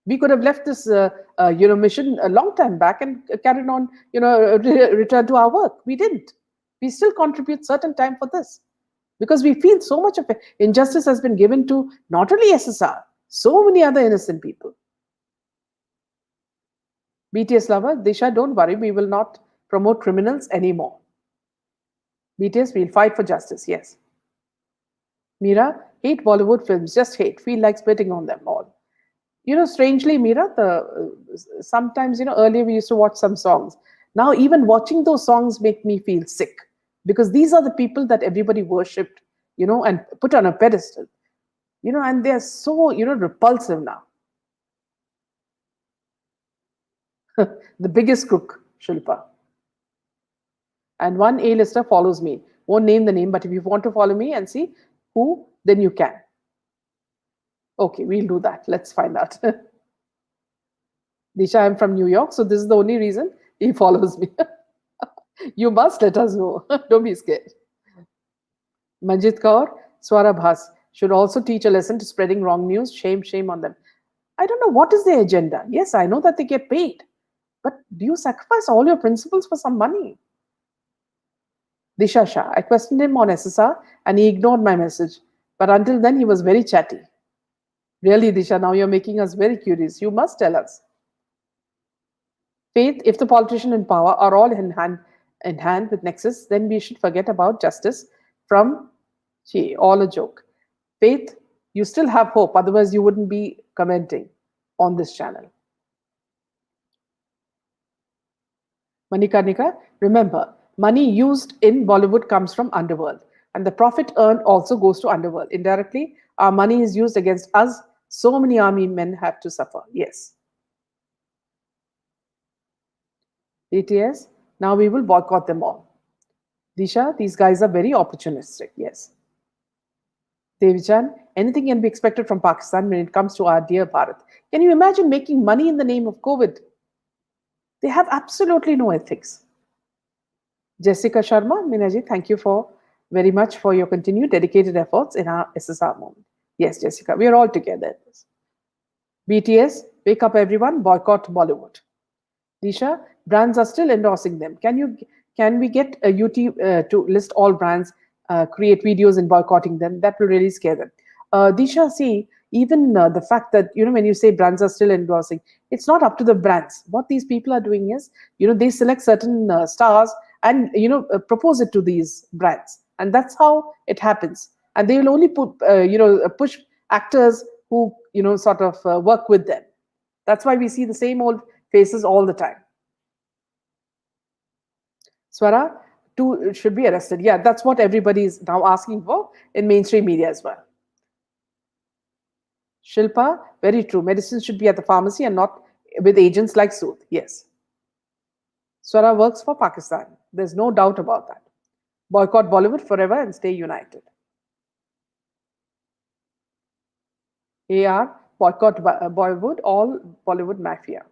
We could have left this mission a long time back and carried on, return to our work. We didn't. We still contribute certain time for this, because we feel so much of injustice has been given to not only SSR, so many other innocent people. BTS lover, Disha, don't worry, we will not promote criminals anymore. BTS, we'll fight for justice, yes. Meera, hate Bollywood films, just hate, feel like spitting on them all. Strangely, Meera, sometimes, earlier we used to watch some songs. Now, even watching those songs make me feel sick, because these are the people that everybody worshipped, and put on a pedestal. And they're so, repulsive now. The biggest crook, Shilpa. And one A-lister follows me. Won't name the name, but if you want to follow me and see who, then you can. Okay, we'll do that. Let's find out. Disha, I'm from New York, so this is the only reason he follows me. You must let us know. Don't be scared. Manjit Kaur, Swara Bhas should also teach a lesson to spreading wrong news. Shame, shame on them. I don't know what is their agenda. Yes, I know that they get paid. But do you sacrifice all your principles for some money? Disha Shah, I questioned him on SSR and he ignored my message. But until then, he was very chatty. Really, Disha, now you're making us very curious. You must tell us. Faith, if the politicians in power are all in hand with Nexus, then we should forget about justice from gee, all a joke. Faith, you still have hope, otherwise, you wouldn't be commenting on this channel. Manikarnika, remember, money used in Bollywood comes from underworld, and the profit earned also goes to underworld. Indirectly, our money is used against us. So many army men have to suffer. Yes. DTS, now we will boycott them all. Disha, these guys are very opportunistic. Yes. Devichan, anything can be expected from Pakistan when it comes to our dear Bharat. Can you imagine making money in the name of COVID? They have absolutely no ethics. Jessica Sharma, Minaji, thank you for very much for your continued dedicated efforts in our SSR movement. Yes, Jessica, we are all together. BTS, wake up everyone, boycott Bollywood. Disha, brands are still endorsing them. Can we get a UT to list all brands, create videos and boycotting them? That will really scare them. Disha, see, even the fact that when you say brands are still endorsing, it's not up to the brands. What these people are doing is, they select certain stars and propose it to these brands, and that's how it happens. And they will only push actors who sort of work with them. That's why we see the same old faces all the time. Swara, two should be arrested. Yeah, that's what everybody is now asking for in mainstream media as well. Shilpa, very true. Medicine should be at the pharmacy and not with agents like Sood. Yes. Swara works for Pakistan. There's no doubt about that. Boycott Bollywood forever and stay united. AR, boycott Bollywood, all Bollywood mafia.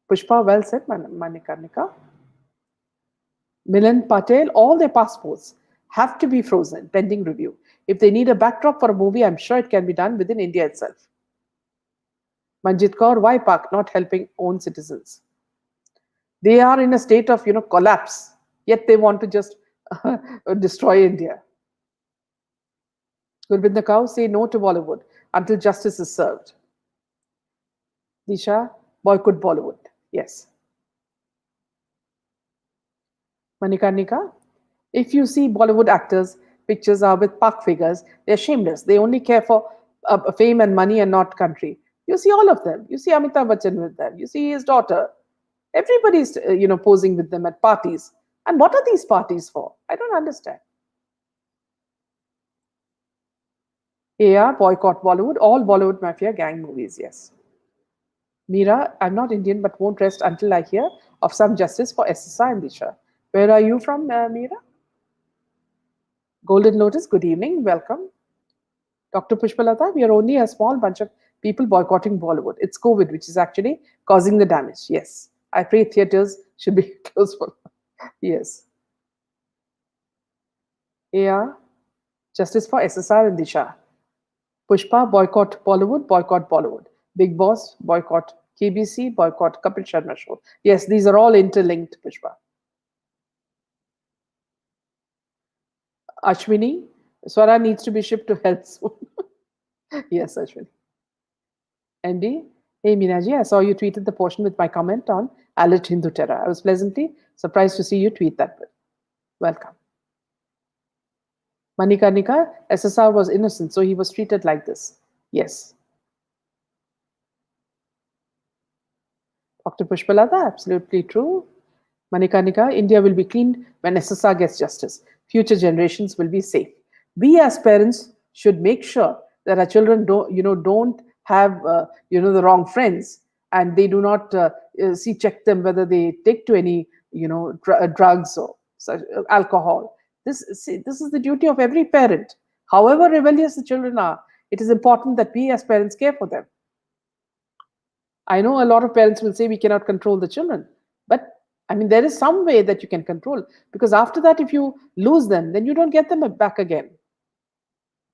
Pushpa, well said, Manikarnika. Milan Patel, all their passports have to be frozen pending review. If they need a backdrop for a movie, I'm sure it can be done within India itself. Manjit Kaur, why Pak not helping own citizens? They are in a state of collapse, yet they want to just destroy India. Gurbinder Kaur, say no to Bollywood until justice is served. Disha, boycott Bollywood. Yes. Manikarnika, if you see Bollywood actors, pictures are with Pak figures, they're shameless. They only care for fame and money and not country. You see all of them. You see Amitabh Bachchan with them. You see his daughter. Everybody's, posing with them at parties. And what are these parties for? I don't understand. AR, boycott Bollywood, all Bollywood mafia gang movies, yes. Meera, I'm not Indian but won't rest until I hear of some justice for SSR and Disha. Where are you from, Meera? Golden Lotus, good evening, welcome. Dr. Pushpalata, we are only a small bunch of people boycotting Bollywood. It's COVID which is actually causing the damage. Yes, I pray theatres should be closed for. Yes. AR, justice for SSR and Disha. Pushpa, boycott Bollywood, boycott Bollywood. Big Boss, boycott KBC, boycott Kapil Sharma show. Yes, these are all interlinked, Pushpa. Ashwini, Swara needs to be shipped to health soon. Yes, Ashwini. Andy, hey Minaji, I saw you tweeted the portion with my comment on alleged Hindu terror. I was pleasantly surprised to see you tweet that. Welcome. Manikarnika, SSR was innocent, so he was treated like this. Yes. Dr. Pushpalata, absolutely true. Manikarnika, India will be cleaned when SSR gets justice. Future generations will be safe. We as parents should make sure that our children don't have the wrong friends, and they do not see check them whether they take to any drugs or such, alcohol. This is the duty of every parent. However rebellious the children are, it is important that we as parents care for them. I know a lot of parents will say we cannot control the children, but I mean, there is some way that you can control, because after that, if you lose them, then you don't get them back again.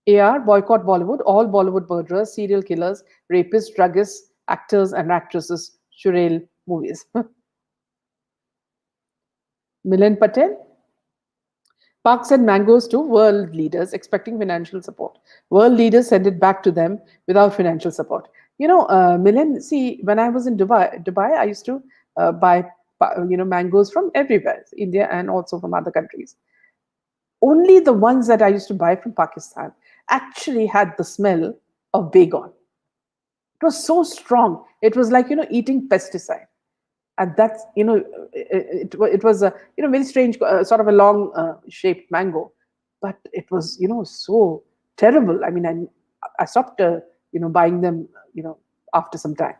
AR, boycott Bollywood. All Bollywood murderers, serial killers, rapists, druggists, actors, and actresses should rail movies. Milan Patel. Park sent mangoes to world leaders expecting financial support. World leaders sent it back to them without financial support. Milan, see, when I was in Dubai, I used to buy, mangoes from everywhere, India and also from other countries. Only the ones that I used to buy from Pakistan actually had the smell of baygon. It was so strong. It was like, eating pesticide. And that's, it was a, very strange, sort of a long shaped mango. But it was, so terrible. I mean, I stopped, buying them, after some time.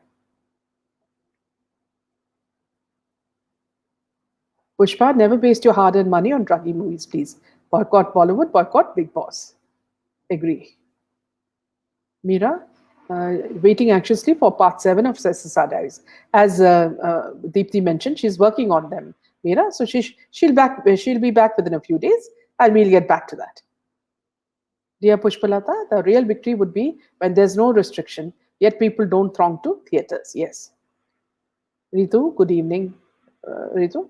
Pushpa, never waste your hard earned money on druggy movies, please. Boycott Bollywood, boycott Big Boss. Agree. Mira, waiting anxiously for part 7 of SSR Diaries. As Deepthi mentioned, she's working on them, Mira. So she'll be back within a few days, and we'll get back to that. Dear Pushpalata, the real victory would be when there's no restriction, yet people don't throng to theatres. Yes. Ritu, good evening. Ritu?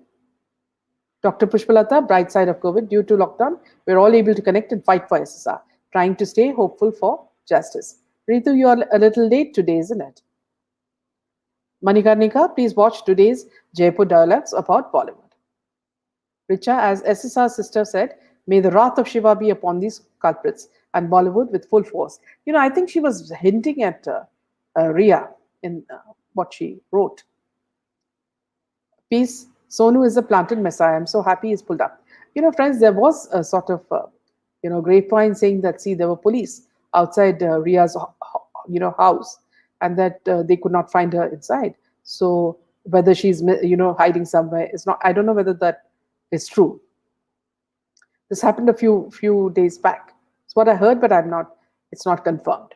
Dr. Pushpalata, bright side of COVID, due to lockdown, we're all able to connect and fight for SSR, trying to stay hopeful for justice. Ritu, you are a little late today, isn't it? Manikarnika, please watch today's Jaipur dialogues about Bollywood. Richa, as SSR's sister said, may the wrath of Shiva be upon these culprits and Bollywood with full force. I think she was hinting at Ria in what she wrote. Peace. Sonu is a planted messiah. I'm so happy he's pulled up. Friends, there was a sort of, grapevine saying that, see, there were police outside Ria's, house, and that they could not find her inside. So whether she's, hiding somewhere is not. I don't know whether that is true. This happened a few days back. It's what I heard, but it's not confirmed.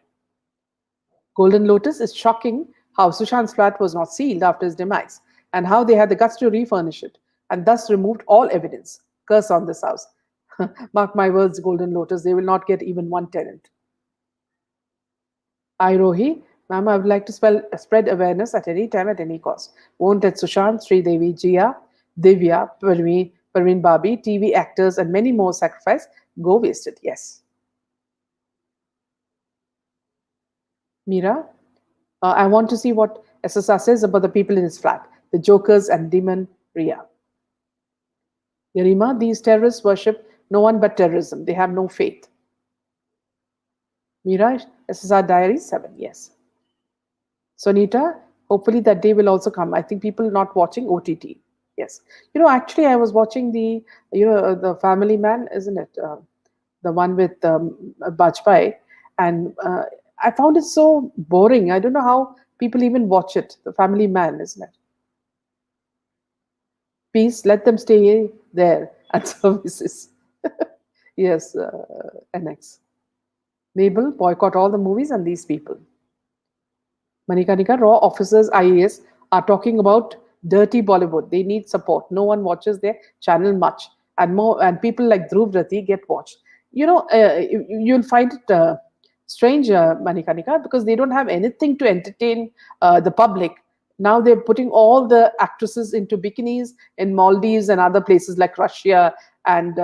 Golden Lotus is shocking how Sushant's flat was not sealed after his demise, and how they had the guts to refurnish it, and thus removed all evidence. Curse on this house. Mark my words, Golden Lotus, they will not get even one tenant. Rohi, ma'am, I would like to spread awareness at any time, at any cost. Won't let Sushant, Sridevi, Jia, Divya, Parveen Babi, TV actors, and many more sacrifice go wasted. Yes. Mira, I want to see what SSR says about the people in his flat, the jokers and demon Ria. Yarima, these terrorists worship no one but terrorism. They have no faith. Mira, SSR Diary 7, yes. Sonita, hopefully that day will also come. I think people not watching OTT. Yes. Actually, I was watching the Family Man, isn't it? The one with Bajpai. And I found it so boring. I don't know how people even watch it. The Family Man, isn't it? Peace, let them stay there at services. Yes, NX. Mabel, boycott all the movies and these people. Manikanika, raw officers, IAS are talking about dirty Bollywood. They need support. No one watches their channel much, and people like Dhruv Rati get watched. You'll find it strange, Manikanika, because they don't have anything to entertain the public. Now they're putting all the actresses into bikinis in Maldives and other places like Russia and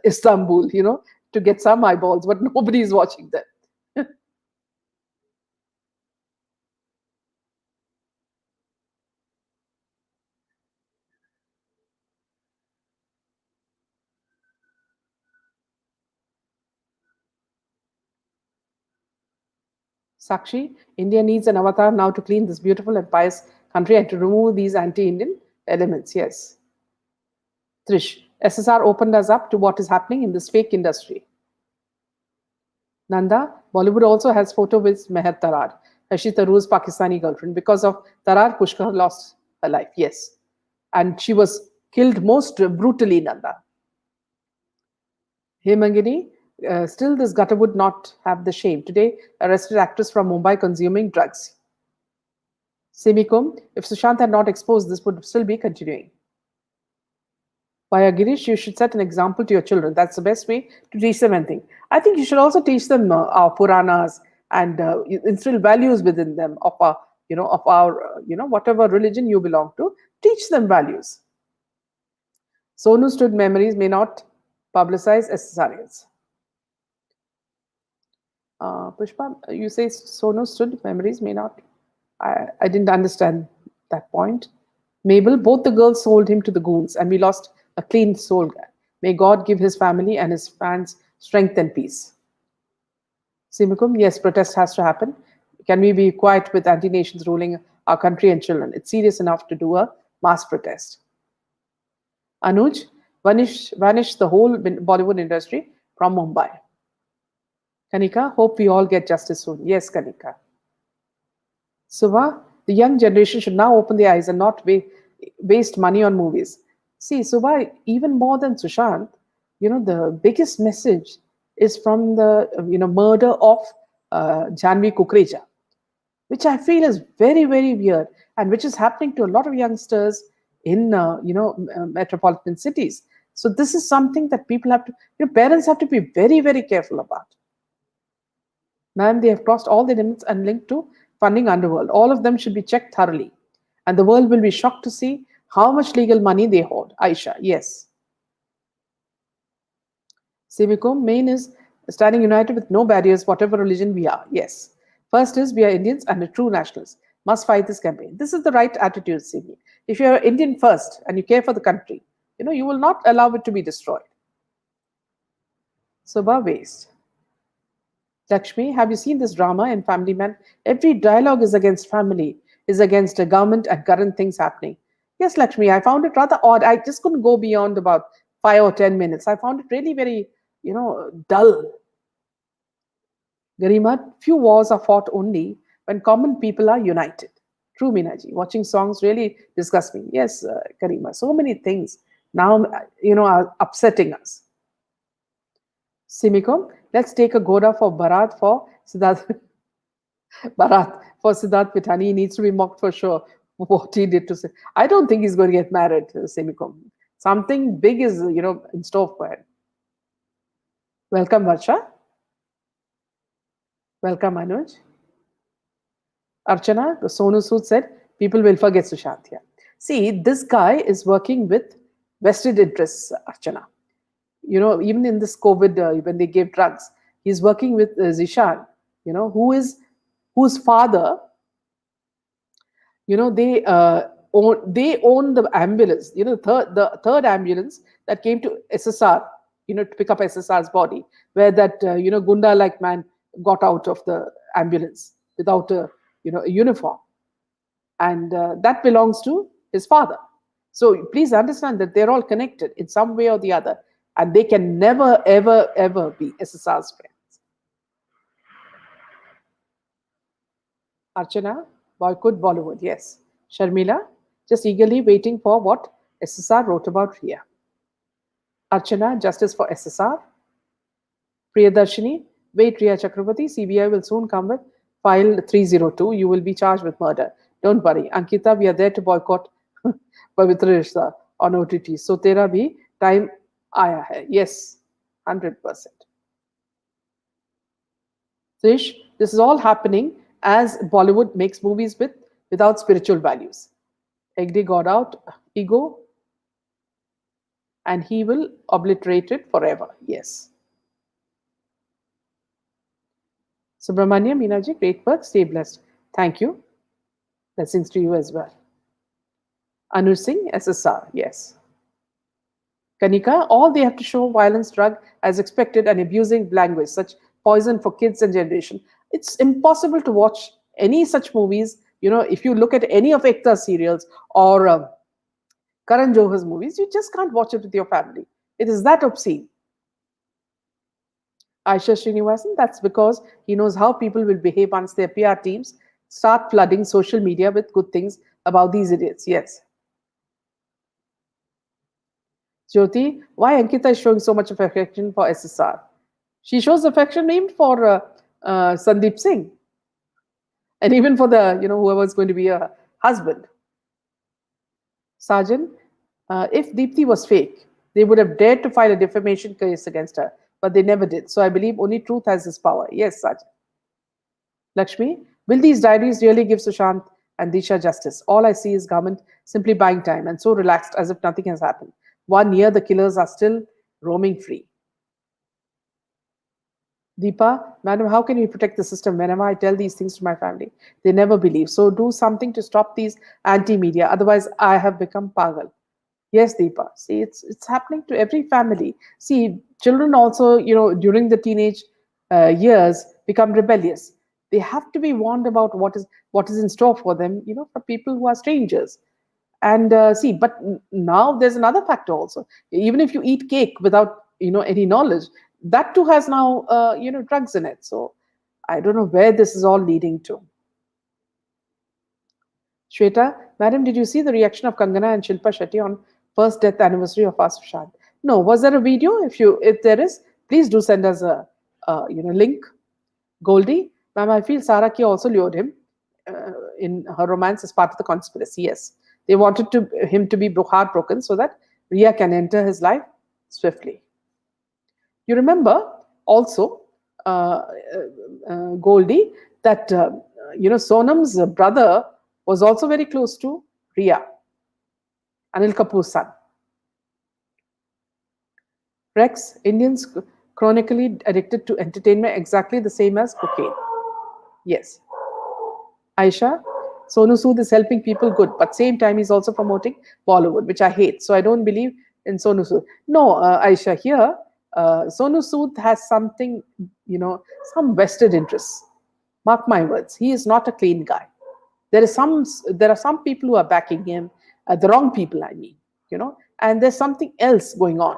Istanbul, to get some eyeballs, but nobody is watching them. Sakshi, India needs an avatar now to clean this beautiful and pious country and to remove these anti-Indian elements. Yes. Trish, SSR opened us up to what is happening in this fake industry. Nanda, Bollywood also has photo with Meher Tarar, Shashi Tharoor's Pakistani girlfriend. Because of Tarar, Pushkar lost her life. Yes. And she was killed most brutally, Nanda. Hemangini, still this gutter would not have the shame. Today, arrested actress from Mumbai consuming drugs. Semikum, if Sushant had not exposed, this would still be continuing. Via Girish, you should set an example to your children. That's the best way to teach them anything. I think you should also teach them our Puranas and instill values within them of our, whatever religion you belong to. Teach them values. Sonu stood memories may not publicize SSRIs. Pushpa, you say Sonu stood memories may not. I didn't understand that point. Mabel, both the girls sold him to the goons, and we lost a clean soul. May God give his family and his fans strength and peace. Simakum, yes, protest has to happen. Can we be quiet with anti nations ruling our country and children? It's serious enough to do a mass protest. Anuj, vanish the whole Bollywood industry from Mumbai. Kanika, hope we all get justice soon. Yes, Kanika. Suba, the young generation should now open their eyes and not waste money on movies. See, Suba, even more than Sushant, the biggest message is from the murder of Janvi Kukreja, which I feel is very, very weird and which is happening to a lot of youngsters in metropolitan cities. So this is something that people have to, parents have to be very, very careful about. Ma'am, they have crossed all the limits and linked to funding underworld. All of them should be checked thoroughly. And the world will be shocked to see how much legal money they hold. Aisha, yes. Civico, main is standing united with no barriers, whatever religion we are. Yes. First is we are Indians and a true nationals. Must fight this campaign. This is the right attitude, Simi. If you are Indian first and you care for the country, you will not allow it to be destroyed. Subha waste. Lakshmi, have you seen this drama in Family Man? Every dialogue is against family, is against the government and current things happening. Yes, Lakshmi, I found it rather odd. I just couldn't go beyond about 5 or 10 minutes. I found it really very, dull. Garima, few wars are fought only when common people are united. True, Minaji. Watching songs really disgusts me. Yes, Garima. So many things now, are upsetting us. Simikom, let's take a Goda for Bharat for Siddharth. Bharat for Siddharth Pitani. He needs to be mocked for sure for what he did to say. I don't think he's going to get married, Simikom. Something big is, in store for him. Welcome, Varsha. Welcome, Anuj. Archana, the Sonu Sood said, people will forget Sushant here. See, this guy is working with vested interests, Archana. Even in this COVID, when they gave drugs, he's working with Zishan, whose father, they own the ambulance, the third ambulance that came to SSR, to pick up SSR's body, where that, Gunda-like man got out of the ambulance without a uniform. And that belongs to his father. So please understand that they're all connected in some way or the other, and they can never, ever, ever be SSR's friends. Archana, boycott Bollywood, yes. Sharmila, just eagerly waiting for what SSR wrote about Ria. Archana, justice for SSR. Priyadarshini, wait Ria Chakrabarti, CBI will soon come with file 302. You will be charged with murder. Don't worry. Ankita, we are there to boycott Pavitra Rishta on OTT. So tera bhi time aaya hai. Yes, 100%. Trish, this is all happening as Bollywood makes movies without spiritual values. Hegde got out ego and he will obliterate it forever. Yes. Subramania, Meenaji, great work. Stay blessed. Thank you. Blessings to you as well. Anuj Singh, SSR. Yes. Kanika, all they have to show violence, drug as expected, and abusing language, such poison for kids and generation. It's impossible to watch any such movies. If you look at any of Ekta's serials or Karan Johar's movies, you just can't watch it with your family. It is that obscene. Aisha Srinivasan, that's because he knows how people will behave once their PR teams start flooding social media with good things about these idiots. Yes. Jyoti, why Ankita is showing so much of affection for SSR? She shows affection even for Sandeep Singh and even for the, whoever is going to be a husband. Sajan, if Deepthi was fake, they would have dared to file a defamation case against her, but they never did. So I believe only truth has this power. Yes, Sajan. Lakshmi, will these diaries really give Sushant and Disha justice? All I see is government simply buying time and so relaxed as if nothing has happened. 1 year, the killers are still roaming free. Deepa, madam, how can we protect the system? Whenever I tell these things to my family, they never believe. So do something to stop these anti-media. Otherwise, I have become pagal. Yes, Deepa. See, it's happening to every family. See, children also, during the teenage years, become rebellious. They have to be warned about what is in store for them. For people who are strangers. And see, but now there's another factor also. Even if you eat cake without any knowledge, that too has now drugs in it. So I don't know where this is all leading to. Shweta, madam, did you see the reaction of Kangana and Shilpa Shetty on first death anniversary of Sushant? No, was there a video? If there is, please do send us a link. Goldie, ma'am, I feel Sara Ki also lured him in her romance as part of the conspiracy. Yes, they wanted him to be heartbroken so that Ria can enter his life swiftly. You remember also, Goldie, that Sonam's brother was also very close to Ria, Anil Kapoor's son. Rex, Indians chronically addicted to entertainment exactly the same as cocaine. Yes. Aisha, Sonu Sood is helping people good, but same time he's also promoting Bollywood, which I hate. So I don't believe in Sonu Sood. No, Aisha, here, Sonu Sood has something, some vested interests. Mark my words, he is not a clean guy. There are some people who are backing him, the wrong people, I mean, and there's something else going on,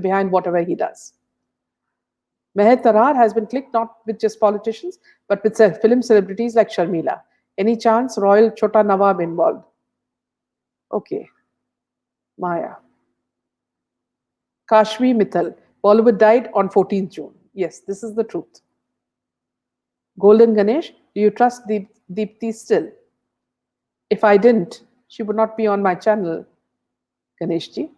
behind whatever he does. Meher Tarar has been clicked not with just politicians, but with film celebrities like Sharmila. Any chance Royal Chota Nawab involved? Okay, Maya. Kashmi Mittal. Bollywood died on 14th June. Yes, this is the truth. Golden Ganesh, do you trust Deepthi still? If I didn't, she would not be on my channel, Ganeshji.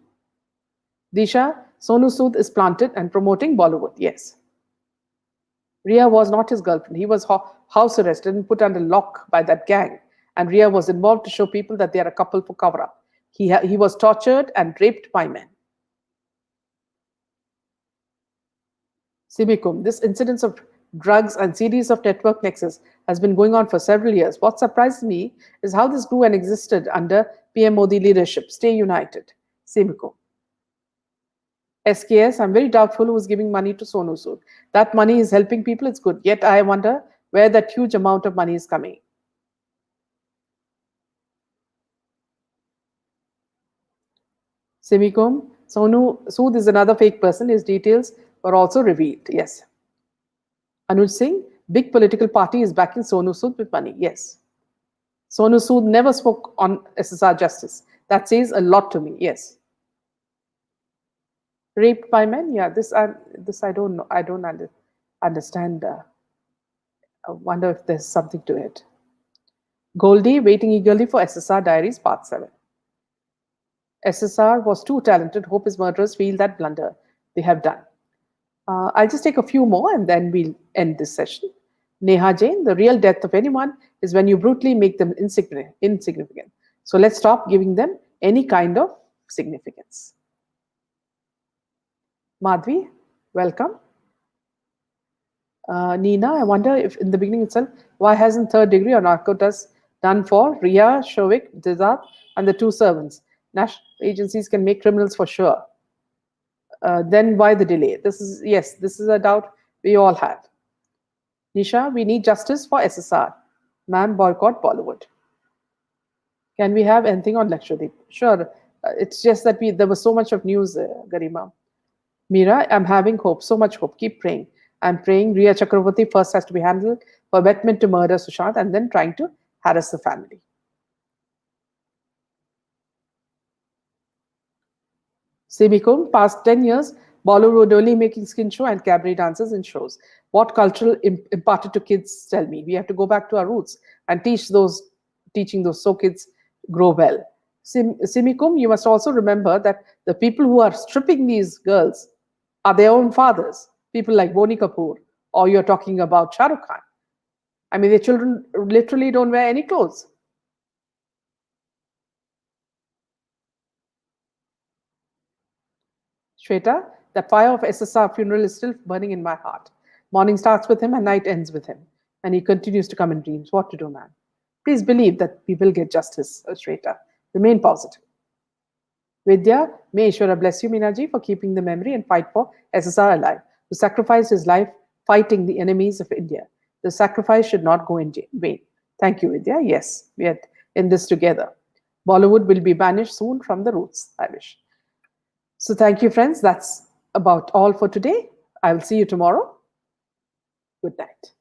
Disha, Sonu Sood is planted and promoting Bollywood. Yes. Ria was not his girlfriend. He was house arrested and put under lock by that gang. And Ria was involved to show people that they are a couple for cover up. He was tortured and raped by men. Simikum, this incidence of drugs and series of network nexus has been going on for several years. What surprised me is how this grew and existed under PM Modi leadership. Stay united. Simikum. SKS, I'm very doubtful who is giving money to Sonu Sood. That money is helping people, it's good. Yet I wonder where that huge amount of money is coming. Semicom, Sonu Sood is another fake person. His details were also revealed. Yes. Anuj Singh, big political party is backing Sonu Sood with money. Yes. Sonu Sood never spoke on SSR justice. That says a lot to me. Yes. Raped by men? Yeah, this I don't know. I don't understand. I wonder if there's something to it. Goldie waiting eagerly for SSR Diaries Part 7. SSR was too talented. Hope his murderers feel that blunder they have done. I'll just take a few more and then we'll end this session. Neha Jain, the real death of anyone is when you brutally make them insignificant. So let's stop giving them any kind of significance. Madhvi, welcome. Nina, I wonder if in the beginning itself, why hasn't third degree or narcotas done for Ria, Shovik, Dizat, and the two servants? National agencies can make criminals for sure. Then why the delay? This is a doubt we all have. Nisha, we need justice for SSR. Man, boycott Bollywood. Can we have anything on Lakshadweep? Sure. It's just that there was so much of news, Garima. Meera, I'm having hope, so much hope. Keep praying. I'm praying Riya Chakravarti first has to be handled for abetment to murder Sushant and then trying to harass the family. Semicolon, past 10 years, Bollywood only making skin show and cabaret dances in shows. What cultural imparted to kids, tell me? We have to go back to our roots and teaching those so kids grow well. Semikum, you must also remember that the people who are stripping these girls are their own fathers, people like Boni Kapoor, or you're talking about Shah Rukh Khan. I mean, their children literally don't wear any clothes. Shweta, the fire of SSR funeral is still burning in my heart. Morning starts with him and night ends with him. And he continues to come in dreams. What to do, man? Please believe that we will get justice, Shweta. Remain positive. Vidya, may Ishwara bless you, Minaji, for keeping the memory and fight for SSR alive, who sacrificed his life fighting the enemies of India. The sacrifice should not go in vain. Thank you, Vidya. Yes, we are in this together. Bollywood will be banished soon from the roots, I wish. So thank you, friends. That's about all for today. I will see you tomorrow. Good night.